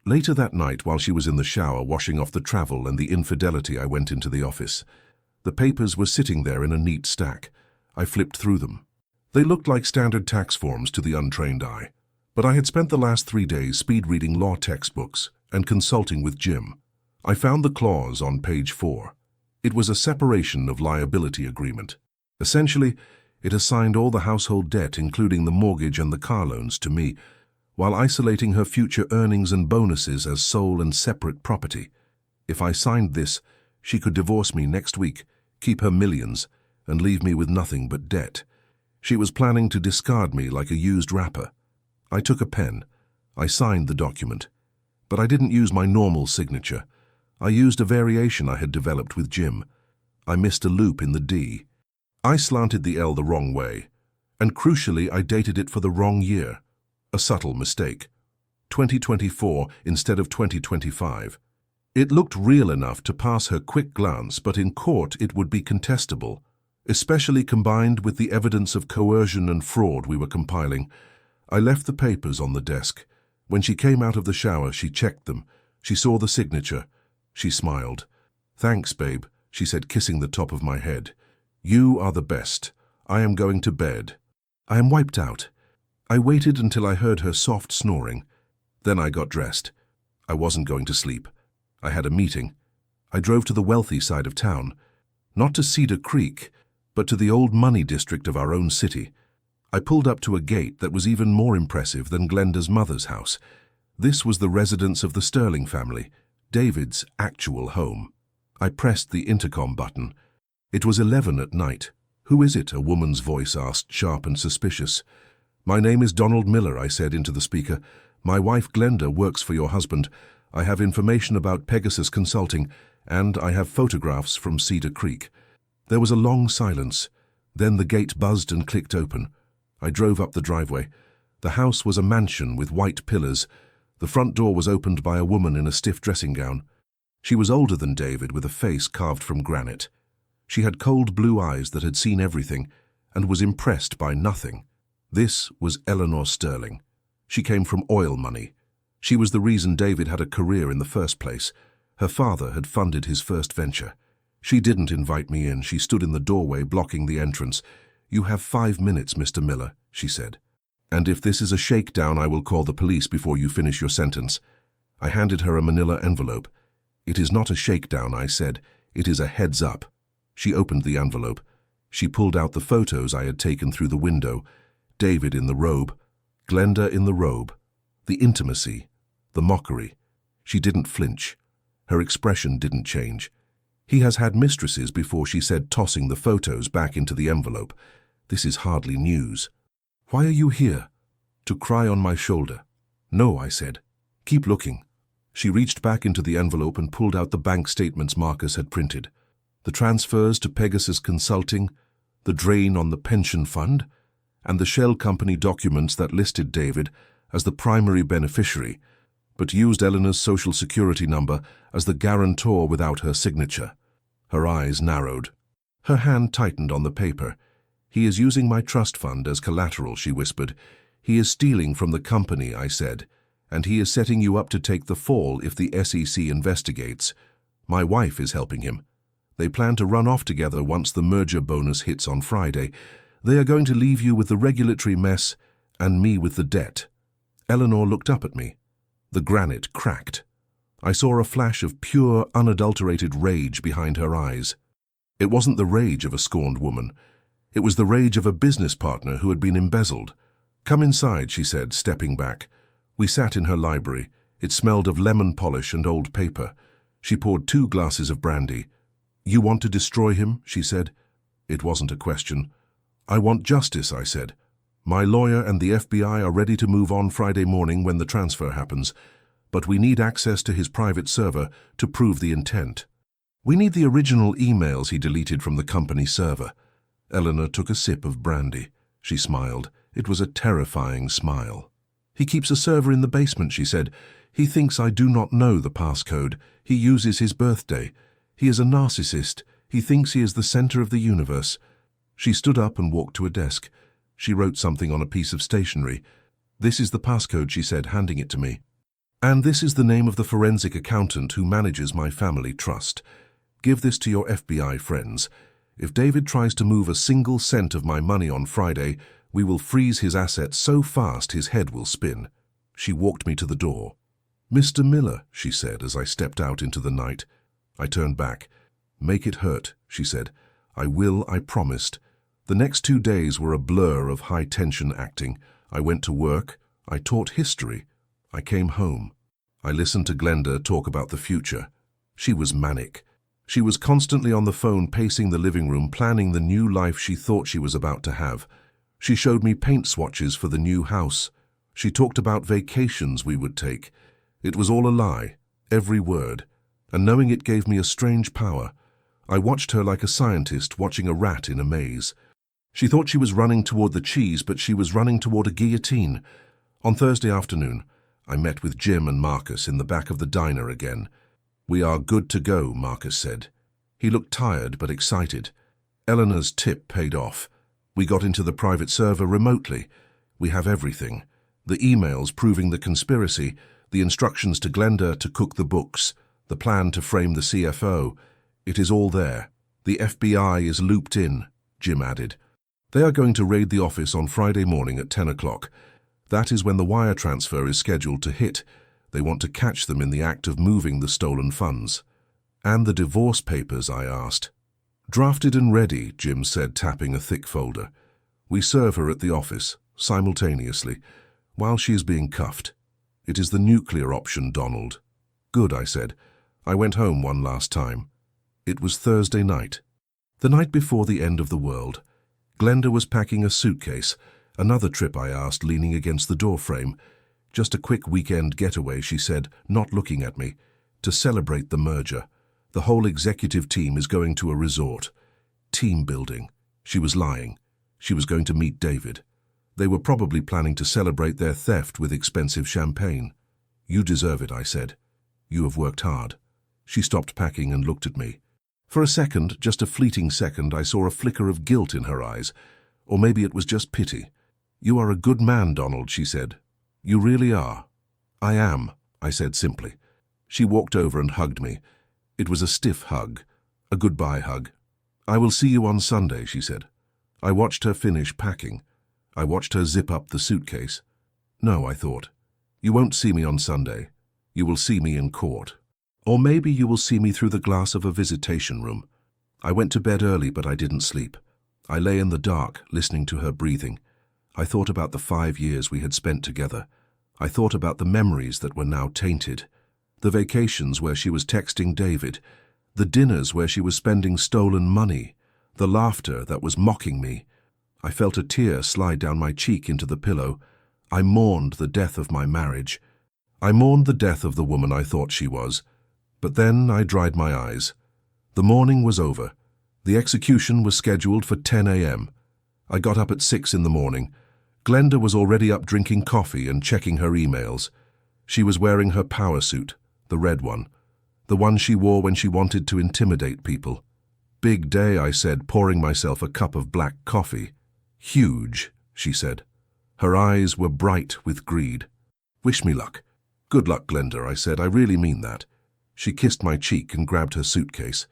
Later that night, while she was in the shower washing off the travel and the infidelity, I went into the office. The papers were sitting there in a neat stack. I flipped through them. They looked like standard tax forms to the untrained eye. But I had spent the last 3 days speed-reading law textbooks and consulting with Jim. I found the clause on page 4. It was a separation of liability agreement. Essentially, it assigned all the household debt, including the mortgage and the car loans, to me, while isolating her future earnings and bonuses as sole and separate property. If I signed this, she could divorce me next week, keep her millions, and leave me with nothing but debt. She was planning to discard me like a used wrapper. I took a pen. I signed the document. But I didn't use my normal signature. I used a variation I had developed with Jim. I missed a loop in the D. I slanted the L the wrong way. And crucially, I dated it for the wrong year. A subtle mistake. 2024 instead of 2025. It looked real enough to pass her quick glance, but in court it would be contestable. especially combined with the evidence of coercion and fraud we were compiling. I left the papers on the desk. When she came out of the shower, she checked them. She saw the signature. She smiled. "Thanks, babe," she said, kissing the top of my head. "You are the best. I am going to bed." I am wiped out. I waited until I heard her soft snoring. Then I got dressed. I wasn't going to sleep. I had a meeting. I drove to the wealthy side of town. Not to Cedar Creek, but to the old money district of our own city. I pulled up to a gate that was even more impressive than Glenda's mother's house. This was the residence of the Sterling family, David's actual home. I pressed the intercom button. It was 11 at night. "Who is it?" a woman's voice asked, sharp and suspicious. "My name is Donald Miller," I said into the speaker. "My wife Glenda works for your husband. I have information about Pegasus Consulting, and I have photographs from Cedar Creek." There was a long silence. Then the gate buzzed and clicked open. I drove up the driveway. The house was a mansion with white pillars. The front door was opened by a woman in a stiff dressing gown. She was older than David, with a face carved from granite. She had cold blue eyes that had seen everything and was impressed by nothing. This was Eleanor Sterling. She came from oil money. She was the reason David had a career in the first place. Her father had funded his first venture. She didn't invite me in. She stood in the doorway, blocking the entrance. "You have 5 minutes, Mr. Miller," she said. "And if this is a shakedown, I will call the police before you finish your sentence." I handed her a manila envelope. "It is not a shakedown," I said. "It is a heads up." She opened the envelope. She pulled out the photos I had taken through the window. David in the robe, Glenda in the robe. The intimacy, the mockery. She didn't flinch. Her expression didn't change. "He has had mistresses before," she said, tossing the photos back into the envelope. "This is hardly news." "Why are you here?" "To cry on my shoulder." "No," I said. "Keep looking." She reached back into the envelope and pulled out the bank statements Marcus had printed. The transfers to Pegasus Consulting, the drain on the pension fund, and the shell company documents that listed David as the primary beneficiary, but used Eleanor's social security number as the guarantor without her signature. Her eyes narrowed. Her hand tightened on the paper. "He is using my trust fund as collateral," she whispered. "He is stealing from the company," I said, "and he is setting you up to take the fall if the SEC investigates. My wife is helping him. They plan to run off together once the merger bonus hits on Friday. They are going to leave you with the regulatory mess and me with the debt." Eleanor looked up at me. The granite cracked. I saw a flash of pure, unadulterated rage behind her eyes. It wasn't the rage of a scorned woman. It was the rage of a business partner who had been embezzled. "Come inside," she said, stepping back. We sat in her library. It smelled of lemon polish and old paper. She poured 2 glasses of brandy. "You want to destroy him?" she said. It wasn't a question. "I want justice," I said. "My lawyer and the FBI are ready to move on Friday morning when the transfer happens, but we need access to his private server to prove the intent. We need the original emails he deleted from the company server." Eleanor took a sip of brandy. She smiled. It was a terrifying smile. "He keeps a server in the basement," she said. "He thinks I do not know the passcode. He uses his birthday. He is a narcissist. He thinks he is the center of the universe." She stood up and walked to a desk. She wrote something on a piece of stationery. "This is the passcode," she said, handing it to me. "And this is the name of the forensic accountant who manages my family trust. Give this to your FBI friends. If David tries to move a single cent of my money on Friday, we will freeze his assets so fast his head will spin." She walked me to the door. "Mr. Miller," she said as I stepped out into the night. I turned back. "Make it hurt," she said. "I will, I promised." The next 2 days were a blur of high-tension acting. I went to work. I taught history. I came home. I listened to Glenda talk about the future. She was manic. She was constantly on the phone, pacing the living room, planning the new life she thought she was about to have. She showed me paint swatches for the new house. She talked about vacations we would take. It was all a lie, every word, and knowing it gave me a strange power. I watched her like a scientist watching a rat in a maze. She thought she was running toward the cheese, but she was running toward a guillotine. On Thursday afternoon, I met with Jim and Marcus in the back of the diner again. "We are good to go," Marcus said. He looked tired but excited. Eleanor's tip paid off. We got into the private server remotely. We have everything. The emails proving the conspiracy, the instructions to Glenda to cook the books, the plan to frame the CFO. It is all there. The FBI is looped in, Jim added. They are going to raid the office on Friday morning at 10 o'clock. That is when the wire transfer is scheduled to hit. They want to catch them in the act of moving the stolen funds. And the divorce papers, I asked. Drafted and ready, Jim said, tapping a thick folder. We serve her at the office, simultaneously, while she is being cuffed. It is the nuclear option, Donald. Good, I said. I went home one last time. It was Thursday night. The night before the end of the world. Glenda was packing a suitcase. Another trip, I asked, leaning against the doorframe. Just a quick weekend getaway, she said, not looking at me. To celebrate the merger. The whole executive team is going to a resort. Team building. She was lying. She was going to meet David. They were probably planning to celebrate their theft with expensive champagne. You deserve it, I said. You have worked hard. She stopped packing and looked at me. For a second, just a fleeting second, I saw a flicker of guilt in her eyes. Or maybe it was just pity. You are a good man, Donald, she said. You really are. I am, I said simply. She walked over and hugged me. It was a stiff hug, a goodbye hug. I will see you on Sunday, she said. I watched her finish packing. I watched her zip up the suitcase. No, I thought. You won't see me on Sunday. You will see me in court. Or maybe you will see me through the glass of a visitation room. I went to bed early, but I didn't sleep. I lay in the dark, listening to her breathing. I thought about the 5 years we had spent together. I thought about the memories that were now tainted. The vacations where she was texting David. The dinners where she was spending stolen money. The laughter that was mocking me. I felt a tear slide down my cheek into the pillow. I mourned the death of my marriage. I mourned the death of the woman I thought she was. But then I dried my eyes. The morning was over. The execution was scheduled for 10 a.m. I got up at 6 in the morning. Glenda was already up drinking coffee and checking her emails. She was wearing her power suit, the red one, the one she wore when she wanted to intimidate people. Big day, I said, pouring myself a cup of black coffee. Huge, she said. Her eyes were bright with greed. Wish me luck. Good luck, Glenda, I said. I really mean that. She kissed my cheek and grabbed her suitcase.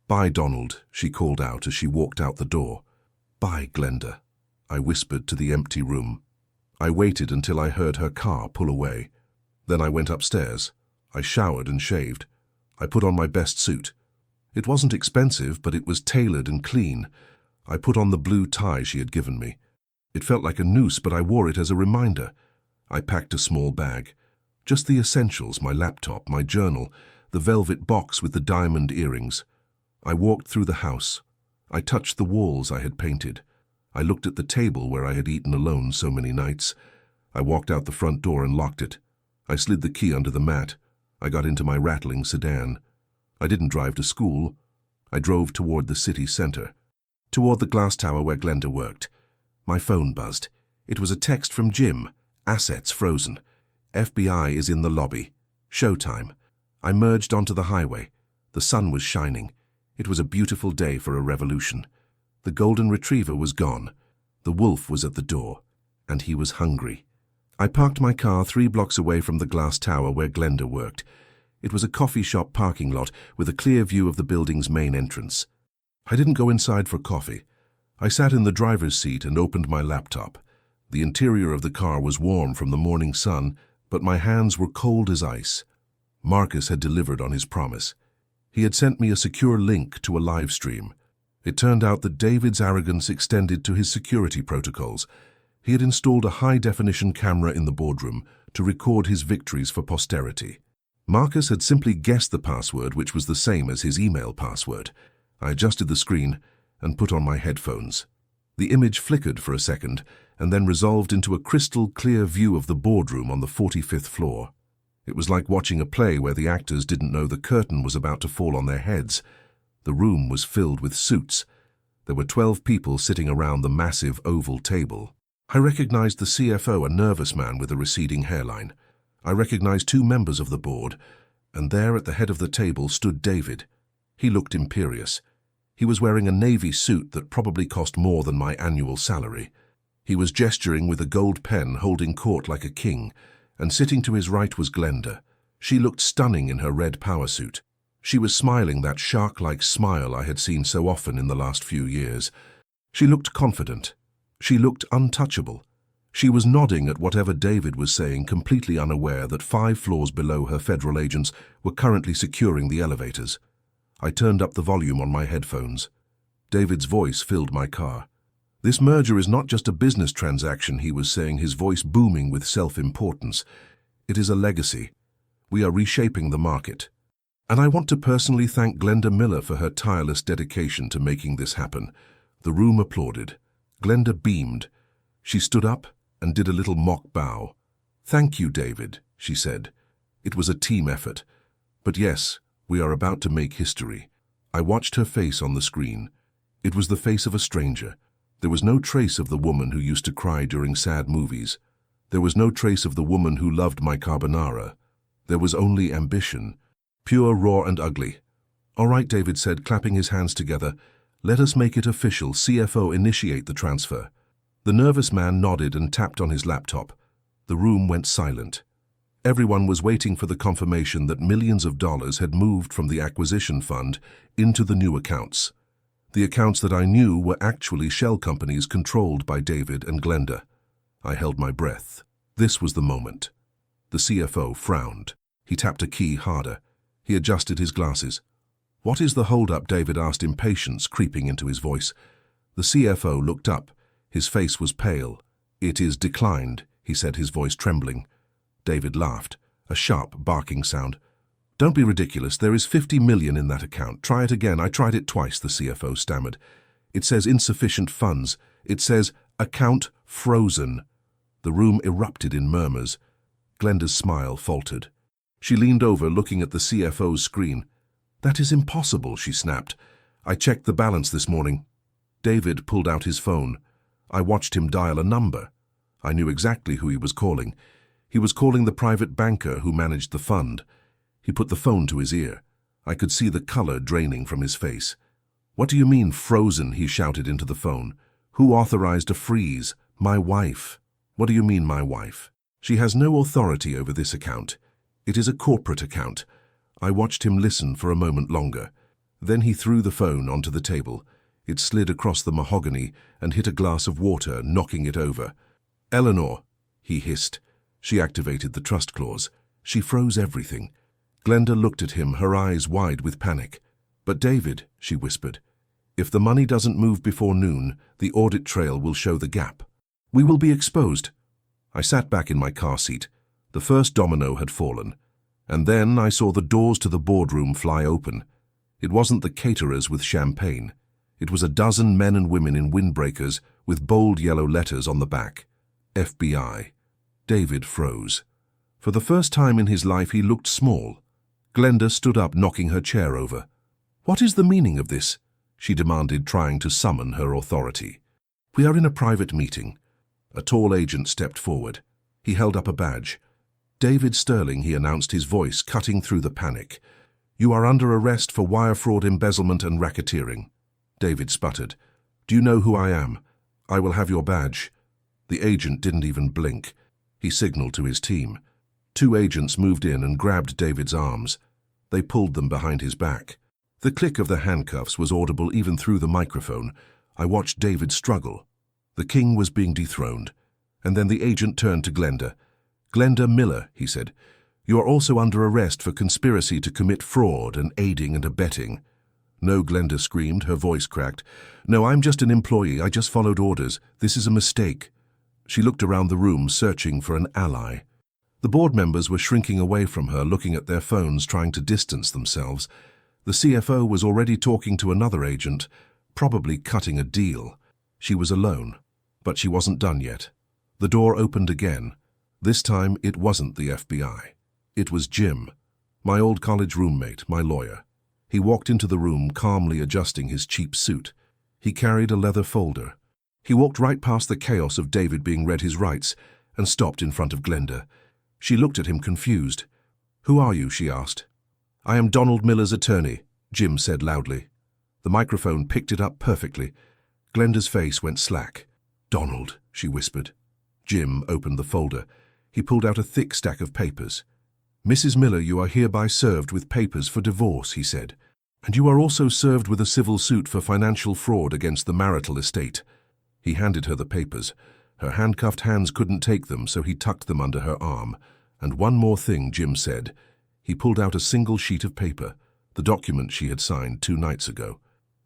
Bye, Donald, she called out as she walked out the door. Bye, Glenda, I whispered to the empty room. I waited until I heard her car pull away. Then I went upstairs. I showered and shaved. I put on my best suit. It wasn't expensive, but it was tailored and clean. I put on the blue tie she had given me. It felt like a noose, but I wore it as a reminder. I packed a small bag. Just the essentials, my laptop, my journal, the velvet box with the diamond earrings. I walked through the house. I touched the walls I had painted. I looked at the table where I had eaten alone so many nights. I walked out the front door and locked it. I slid the key under the mat. I got into my rattling sedan. I didn't drive to school. I drove toward the city center, toward the glass tower where Glenda worked. My phone buzzed. It was a text from Jim. Assets frozen. FBI is in the lobby. Showtime. I merged onto the highway. The sun was shining. It was a beautiful day for a revolution. The golden retriever was gone. The wolf was at the door, and he was hungry. I parked my car 3 blocks away from the glass tower where Glenda worked. It was a coffee shop parking lot with a clear view of the building's main entrance. I didn't go inside for coffee. I sat in the driver's seat and opened my laptop. The interior of the car was warm from the morning sun, but my hands were cold as ice. Marcus had delivered on his promise. He had sent me a secure link to a live stream. It turned out that David's arrogance extended to his security protocols. He had installed a high-definition camera in the boardroom to record his victories for posterity. Marcus had simply guessed the password, which was the same as his email password. I adjusted the screen and put on my headphones. The image flickered for a second and then resolved into a crystal-clear view of the boardroom on the 45th floor. It was like watching a play where the actors didn't know the curtain was about to fall on their heads. The room was filled with suits. There were 12 people sitting around the massive oval table. I recognized the CFO, a nervous man with a receding hairline. I recognized 2 members of the board, and there at the head of the table stood David. He looked imperious. He was wearing a navy suit that probably cost more than my annual salary. He was gesturing with a gold pen, holding court like a king, and sitting to his right was Glenda. She looked stunning in her red power suit. She was smiling that shark-like smile I had seen so often in the last few years. She looked confident. She looked untouchable. She was nodding at whatever David was saying, completely unaware that 5 floors below her federal agents were currently securing the elevators. I turned up the volume on my headphones. David's voice filled my car. This merger is not just a business transaction, he was saying, his voice booming with self-importance. It is a legacy. We are reshaping the market. And I want to personally thank Glenda Miller for her tireless dedication to making this happen. The room applauded. Glenda beamed. She stood up and did a little mock bow. "Thank you, David," she said. It was a team effort. But yes, we are about to make history. I watched her face on the screen. It was the face of a stranger. There was no trace of the woman who used to cry during sad movies. There was no trace of the woman who loved my carbonara. There was only ambition, pure, raw, and ugly. "All right," David said, clapping his hands together. "Let us make it official. CFO, initiate the transfer." The nervous man nodded and tapped on his laptop. The room went silent. Everyone was waiting for the confirmation that millions of dollars had moved from the acquisition fund into the new accounts. The accounts that I knew were actually shell companies controlled by David and Glenda. I held my breath. This was the moment. The CFO frowned. He tapped a key harder. He adjusted his glasses. "What is the hold-up?" David asked, impatience creeping into his voice. The CFO looked up. His face was pale. "It is declined," he said, his voice trembling. David laughed, a sharp, barking sound. "Don't be ridiculous. There is 50 million in that account. Try it again." "I tried it twice," the CFO stammered. "It says insufficient funds. It says account frozen." The room erupted in murmurs. Glenda's smile faltered. She leaned over, looking at the CFO's screen. "That is impossible," she snapped. "I checked the balance this morning." David pulled out his phone. I watched him dial a number. I knew exactly who he was calling. He was calling the private banker who managed the fund. He put the phone to his ear. I could see the color draining from his face. "What do you mean, frozen?" he shouted into the phone. "Who authorized a freeze?" "My wife." "What do you mean, my wife?" "She has no authority over this account. It is a corporate account." I watched him listen for a moment longer. Then he threw the phone onto the table. It slid across the mahogany and hit a glass of water, knocking it over. "Eleanor," he hissed. She activated the trust clause. She froze everything. Glenda looked at him, her eyes wide with panic. "But David," she whispered, "if the money doesn't move before noon, the audit trail will show the gap. We will be exposed." I sat back in my car seat. The first domino had fallen. And then I saw the doors to the boardroom fly open. It wasn't the caterers with champagne. It was a dozen men and women in windbreakers with bold yellow letters on the back. FBI. David froze. For the first time in his life, he looked small. Glenda stood up, knocking her chair over. "What is the meaning of this?" she demanded, trying to summon her authority. "We are in a private meeting." A tall agent stepped forward. He held up a badge. "David Sterling," he announced, his voice cutting through the panic. "You are under arrest for wire fraud, embezzlement, and racketeering." David sputtered. "Do you know who I am? I will have your badge." The agent didn't even blink. He signaled to his team. 2 agents moved in and grabbed David's arms. They pulled them behind his back. The click of the handcuffs was audible even through the microphone. I watched David struggle. The king was being dethroned. And then the agent turned to Glenda. "Glenda Miller," he said, "you are also under arrest for conspiracy to commit fraud and aiding and abetting." "No," Glenda screamed, her voice cracked. "No, I'm just an employee. I just followed orders. This is a mistake." She looked around the room, searching for an ally. The board members were shrinking away from her, looking at their phones, trying to distance themselves. The CFO was already talking to another agent, probably cutting a deal. She was alone, but she wasn't done yet. The door opened again. This time, it wasn't the FBI. It was Jim, my old college roommate, my lawyer. He walked into the room, calmly adjusting his cheap suit. He carried a leather folder. He walked right past the chaos of David being read his rights and stopped in front of Glenda. She looked at him confused. "Who are you?" she asked. "I am Donald Miller's attorney," Jim said loudly. The microphone picked it up perfectly. Glenda's face went slack. "Donald," she whispered. Jim opened the folder. He pulled out a thick stack of papers. "Mrs. Miller, you are hereby served with papers for divorce," he said. "And you are also served with a civil suit for financial fraud against the marital estate." He handed her the papers. Her handcuffed hands couldn't take them, so he tucked them under her arm. "And one more thing," Jim said. He pulled out a single sheet of paper, the document she had signed 2 nights ago.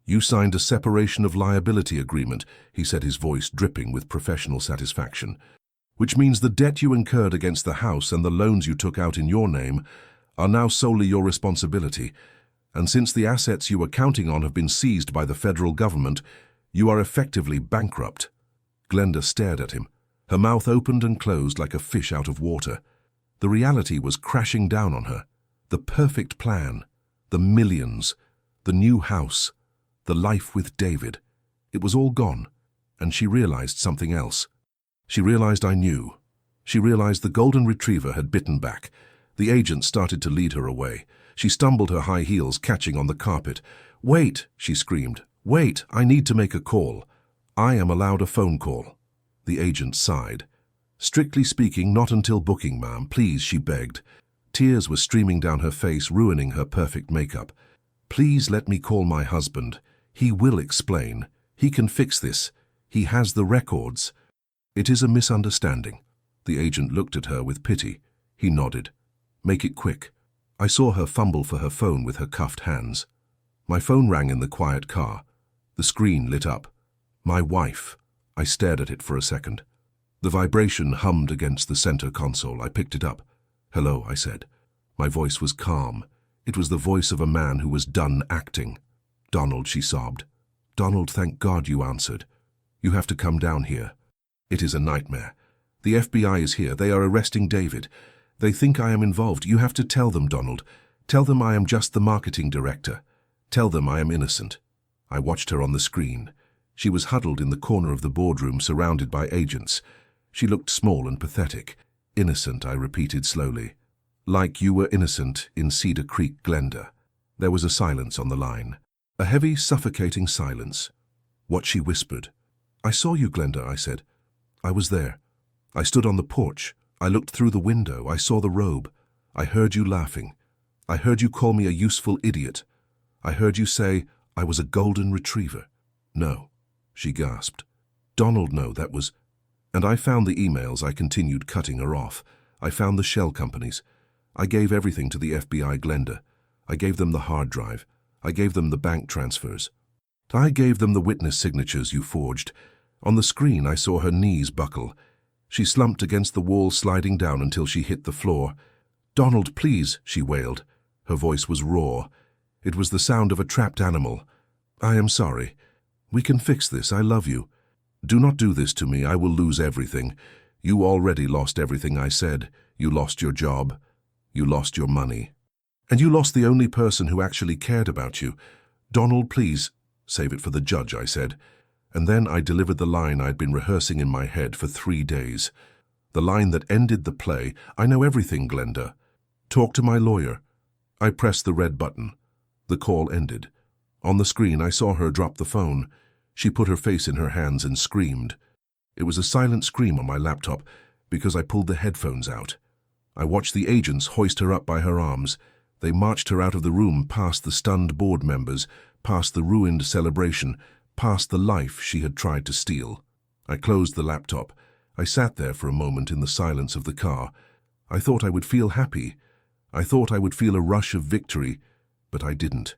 "You signed a separation of liability agreement," he said, his voice dripping with professional satisfaction, "which means the debt you incurred against the house and the loans you took out in your name are now solely your responsibility. And since the assets you were counting on have been seized by the federal government, you are effectively bankrupt." Glenda stared at him. Her mouth opened and closed like a fish out of water. The reality was crashing down on her. The perfect plan, the millions, the new house, the life with David. It was all gone, and she realized something else. She realized I knew. She realized the golden retriever had bitten back. The agent started to lead her away. She stumbled, her high heels catching on the carpet. "Wait," she screamed. "Wait, I need to make a call. I am allowed a phone call." The agent sighed. "Strictly speaking, not until booking, ma'am. Please," she begged. Tears were streaming down her face, ruining her perfect makeup. "Please let me call my husband. He will explain. He can fix this. He has the records." "It is a misunderstanding." The agent looked at her with pity. He nodded. "Make it quick." I saw her fumble for her phone with her cuffed hands. My phone rang in the quiet car. The screen lit up. My wife. I stared at it for a second. The vibration hummed against the center console. I picked it up. "Hello," I said. My voice was calm. It was the voice of a man who was done acting. "Donald," she sobbed. "Donald, thank God you answered. You have to come down here. It is a nightmare. The FBI is here. They are arresting David. They think I am involved. You have to tell them, Donald. Tell them I am just the marketing director. Tell them I am innocent." I watched her on the screen. She was huddled in the corner of the boardroom, surrounded by agents. She looked small and pathetic. "Innocent," I repeated slowly. "Like you were innocent in Cedar Creek, Glenda." There was a silence on the line. A heavy, suffocating silence. What she whispered. "I saw you, Glenda," I said. "I was there. I stood on the porch. I looked through the window. I saw the robe. I heard you laughing. I heard you call me a useful idiot. I heard you say I was a golden retriever." "No," she gasped. "Donald, no, that was—" And I found the emails. I continued, cutting her off. I found the shell companies. I gave everything to the FBI, Glenda. I gave them the hard drive. I gave them the bank transfers. I gave them the witness signatures you forged. On the screen, I saw her knees buckle. She slumped against the wall, sliding down until she hit the floor. "Donald, please," she wailed. Her voice was raw. It was the sound of a trapped animal. "I am sorry. We can fix this. I love you. Do not do this to me. I will lose everything. You already lost everything," I said. "You lost your job. You lost your money. And you lost the only person who actually cared about you. Donald, please." "Save it for the judge," I said. And then I delivered the line I'd been rehearsing in my head for 3 days. The line that ended the play. "I know everything, Glenda. Talk to my lawyer." I pressed the red button. The call ended. On the screen, I saw her drop the phone. She put her face in her hands and screamed. It was a silent scream on my laptop because I pulled the headphones out. I watched the agents hoist her up by her arms. They marched her out of the room, past the stunned board members, past the ruined celebration, past the life she had tried to steal. I closed the laptop. I sat there for a moment in the silence of the car. I thought I would feel happy. I thought I would feel a rush of victory, but I didn't.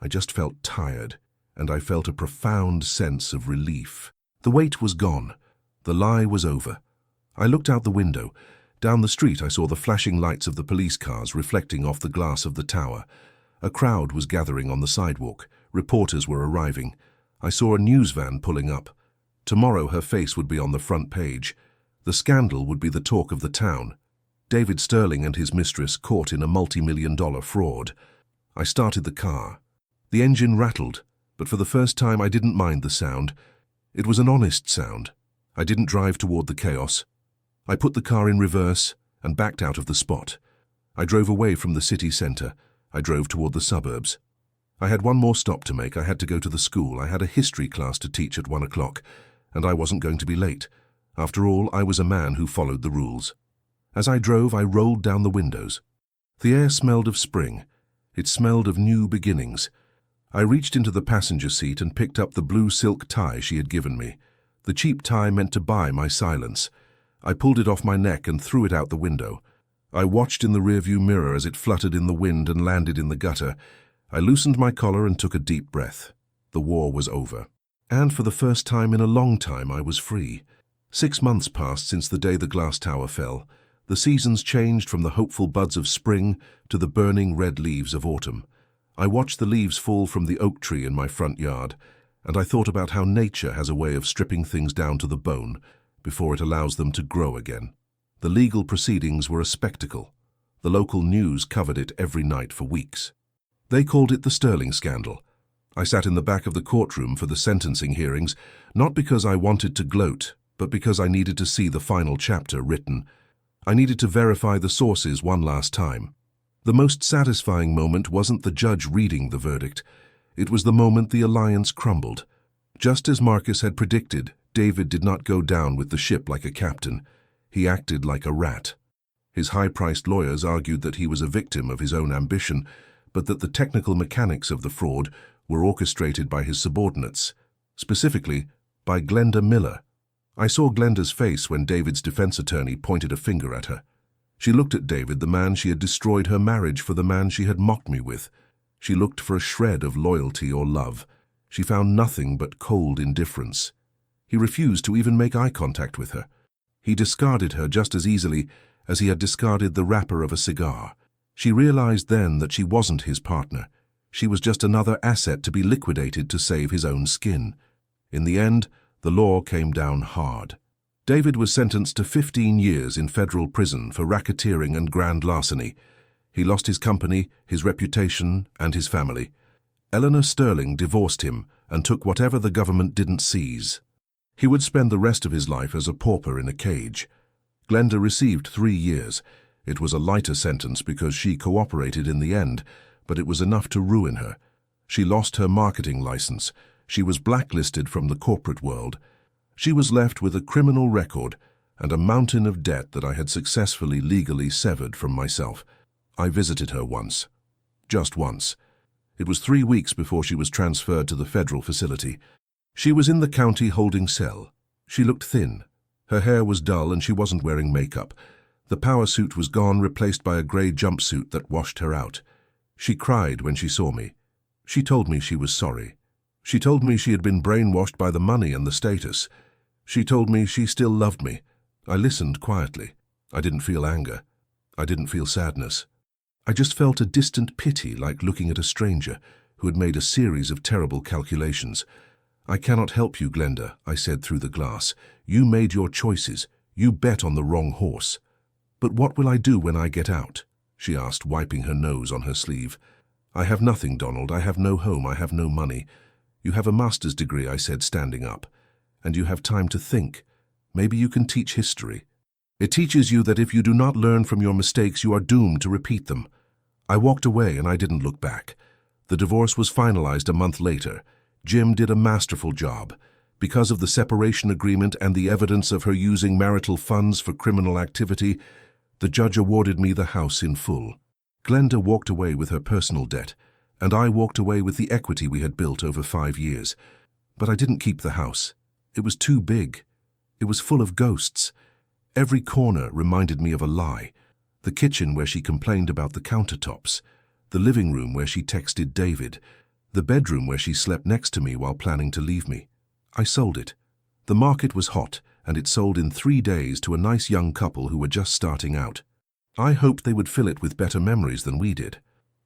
I just felt tired, and I felt a profound sense of relief. The weight was gone. The lie was over. I looked out the window. Down the street, I saw the flashing lights of the police cars reflecting off the glass of the tower. A crowd was gathering on the sidewalk. Reporters were arriving. I saw a news van pulling up. Tomorrow her face would be on the front page. The scandal would be the talk of the town. David Sterling and his mistress caught in a multi-million-dollar fraud. I started the car. The engine rattled, but for the first time I didn't mind the sound. It was an honest sound. I didn't drive toward the chaos. I put the car in reverse and backed out of the spot. I drove away from the city center. I drove toward the suburbs. I had one more stop to make. I had to go to the school. I had a history class to teach at 1 o'clock, and I wasn't going to be late. After all, I was a man who followed the rules. As I drove, I rolled down the windows. The air smelled of spring. It smelled of new beginnings. I reached into the passenger seat and picked up the blue silk tie she had given me. The cheap tie meant to buy my silence. I pulled it off my neck and threw it out the window. I watched in the rearview mirror as it fluttered in the wind and landed in the gutter. I loosened my collar and took a deep breath. The war was over. And for the first time in a long time, I was free. 6 months passed since the day the glass tower fell. The seasons changed from the hopeful buds of spring to the burning red leaves of autumn. I watched the leaves fall from the oak tree in my front yard, and I thought about how nature has a way of stripping things down to the bone before it allows them to grow again. The legal proceedings were a spectacle. The local news covered it every night for weeks. They called it the Sterling scandal. I sat in the back of the courtroom for the sentencing hearings, not because I wanted to gloat, but because I needed to see the final chapter written. I needed to verify the sources one last time. The most satisfying moment wasn't the judge reading the verdict. It was the moment the alliance crumbled. Just as Marcus had predicted, David did not go down with the ship like a captain. He acted like a rat. His high-priced lawyers argued that he was a victim of his own ambition, but that the technical mechanics of the fraud were orchestrated by his subordinates, specifically by Glenda Miller. I saw Glenda's face when David's defense attorney pointed a finger at her. She looked at David, the man she had destroyed her marriage for, the man she had mocked me with. She looked for a shred of loyalty or love. She found nothing but cold indifference. He refused to even make eye contact with her. He discarded her just as easily as he had discarded the wrapper of a cigar. She realized then that she wasn't his partner. She was just another asset to be liquidated to save his own skin. In the end, the law came down hard. David was sentenced to 15 years in federal prison for racketeering and grand larceny. He lost his company, his reputation, and his family. Eleanor Sterling divorced him and took whatever the government didn't seize. He would spend the rest of his life as a pauper in a cage. Glenda received 3 years. It was a lighter sentence because she cooperated in the end, but it was enough to ruin her. She lost her marketing license. She was blacklisted from the corporate world. She was left with a criminal record and a mountain of debt that I had successfully legally severed from myself. I visited her once. Just once. It was 3 weeks before she was transferred to the federal facility. She was in the county holding cell. She looked thin. Her hair was dull and she wasn't wearing makeup. The power suit was gone, replaced by a grey jumpsuit that washed her out. She cried when she saw me. She told me she was sorry. She told me she had been brainwashed by the money and the status. She told me she still loved me. I listened quietly. I didn't feel anger. I didn't feel sadness. I just felt a distant pity, like looking at a stranger who had made a series of terrible calculations. "I cannot help you, Glenda," I said through the glass. "You made your choices. You bet on the wrong horse." "But what will I do when I get out?" she asked, wiping her nose on her sleeve. "I have nothing, Donald. I have no home. I have no money." "You have a master's degree," I said, standing up. "And you have time to think. Maybe you can teach history. It teaches you that if you do not learn from your mistakes, you are doomed to repeat them." I walked away and I didn't look back. The divorce was finalized a month later. Jim did a masterful job. Because of the separation agreement and the evidence of her using marital funds for criminal activity, the judge awarded me the house in full. Glenda walked away with her personal debt, and I walked away with the equity we had built over 5 years. But I didn't keep the house. It was too big. It was full of ghosts. Every corner reminded me of a lie. The kitchen where she complained about the countertops, the living room where she texted David, the bedroom where she slept next to me while planning to leave me. I sold it. The market was hot, and it sold in 3 days to a nice young couple who were just starting out. I hoped they would fill it with better memories than we did.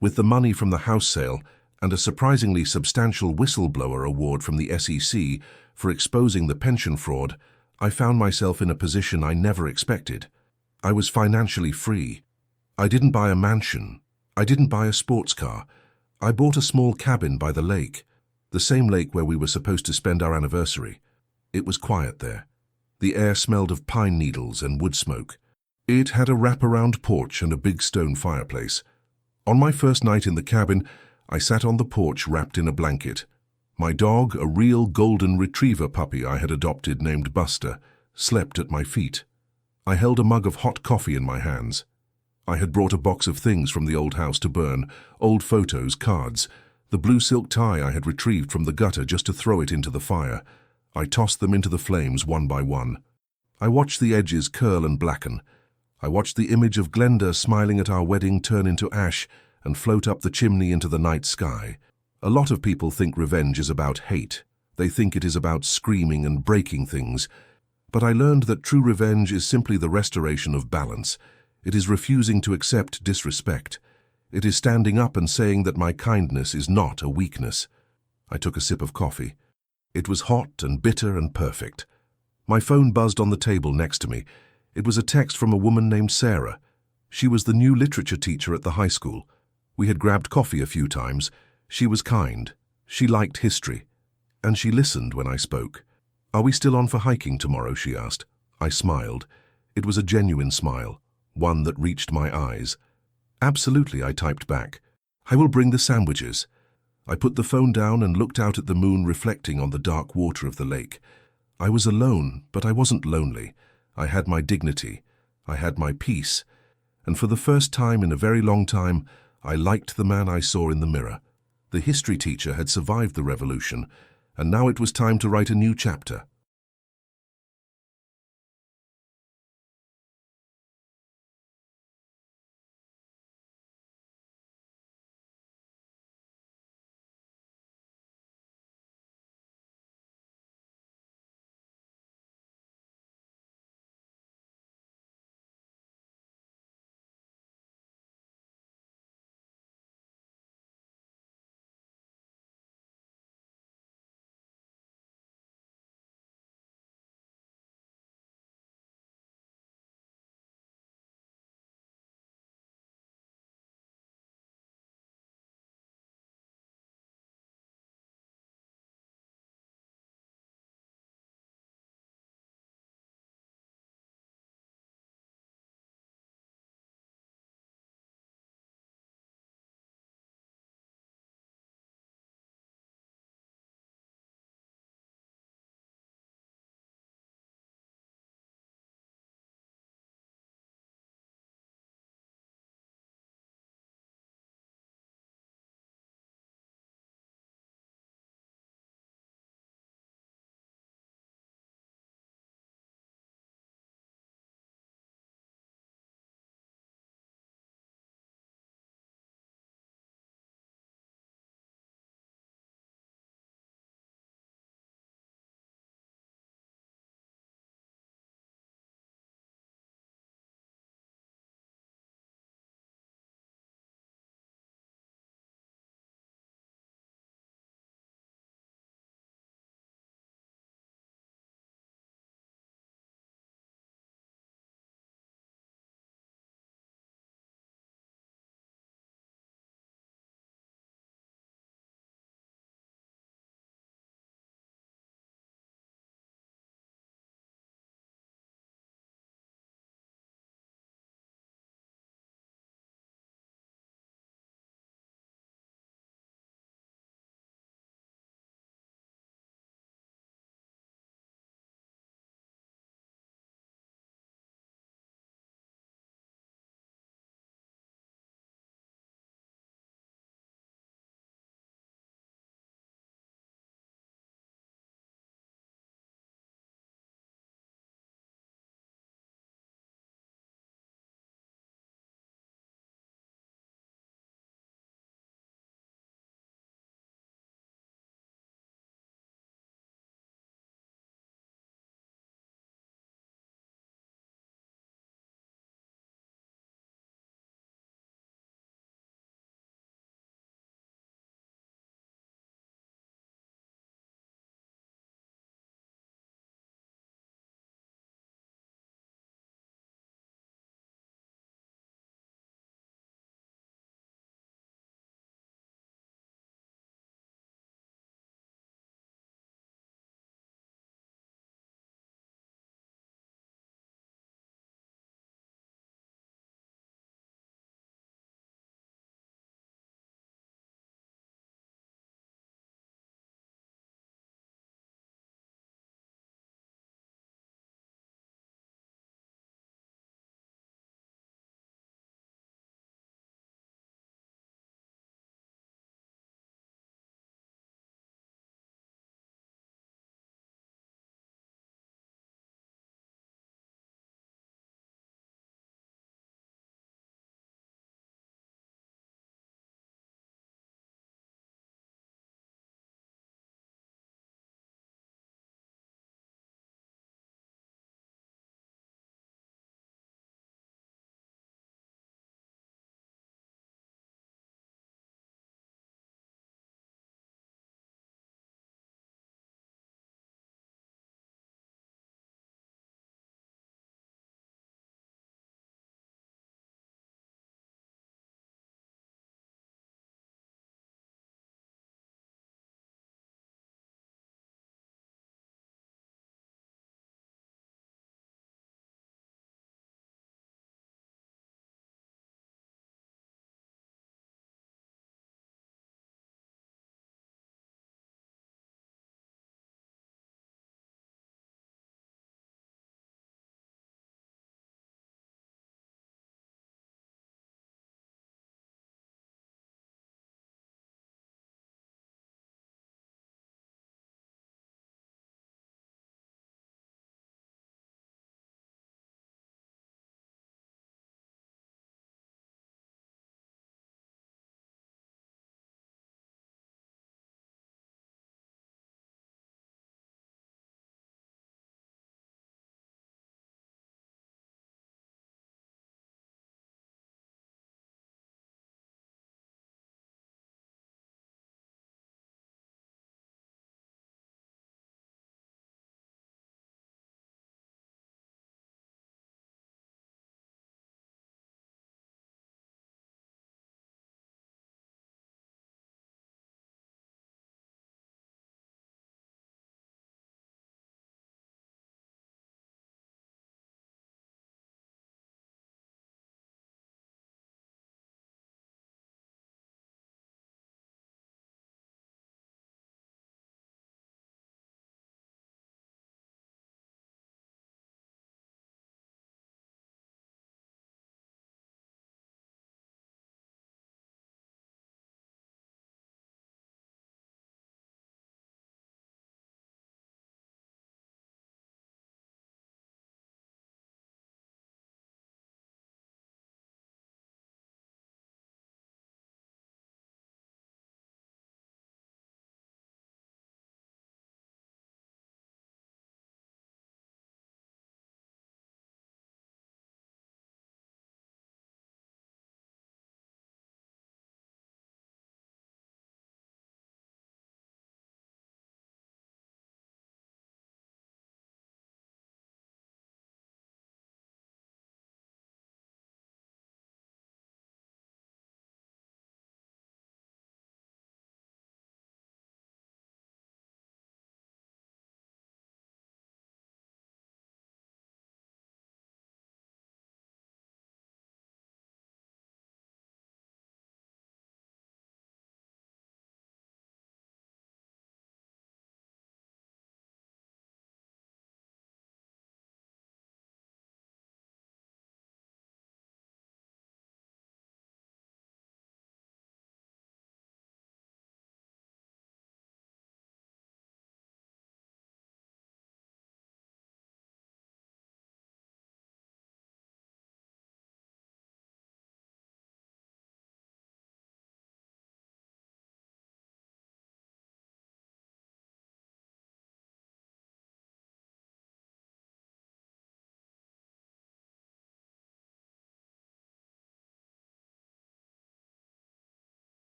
With the money from the house sale and a surprisingly substantial whistleblower award from the SEC for exposing the pension fraud, I found myself in a position I never expected. I was financially free. I didn't buy a mansion. I didn't buy a sports car. I bought a small cabin by the lake, the same lake where we were supposed to spend our anniversary. It was quiet there. The air smelled of pine needles and wood smoke. It had a wraparound porch and a big stone fireplace. On my first night in the cabin, I sat on the porch wrapped in a blanket. My dog, a real golden retriever puppy I had adopted named Buster, slept at my feet. I held a mug of hot coffee in my hands. I had brought a box of things from the old house to burn, old photos, cards, the blue silk tie I had retrieved from the gutter just to throw it into the fire. I tossed them into the flames one by one. I watched the edges curl and blacken. I watched the image of Glenda smiling at our wedding turn into ash and float up the chimney into the night sky. A lot of people think revenge is about hate. They think it is about screaming and breaking things. But I learned that true revenge is simply the restoration of balance. It is refusing to accept disrespect. It is standing up and saying that my kindness is not a weakness. I took a sip of coffee. It was hot and bitter and perfect. My phone buzzed on the table next to me. It was a text from a woman named Sarah. She was the new literature teacher at the high school. We had grabbed coffee a few times. She was kind. She liked history. And she listened when I spoke. "Are we still on for hiking tomorrow?" she asked. I smiled. It was a genuine smile, one that reached my eyes. "Absolutely," I typed back. "I will bring the sandwiches." I put the phone down and looked out at the moon reflecting on the dark water of the lake. I was alone, but I wasn't lonely. I had my dignity. I had my peace. And for the first time in a very long time, I liked the man I saw in the mirror. The history teacher had survived the revolution, and now it was time to write a new chapter.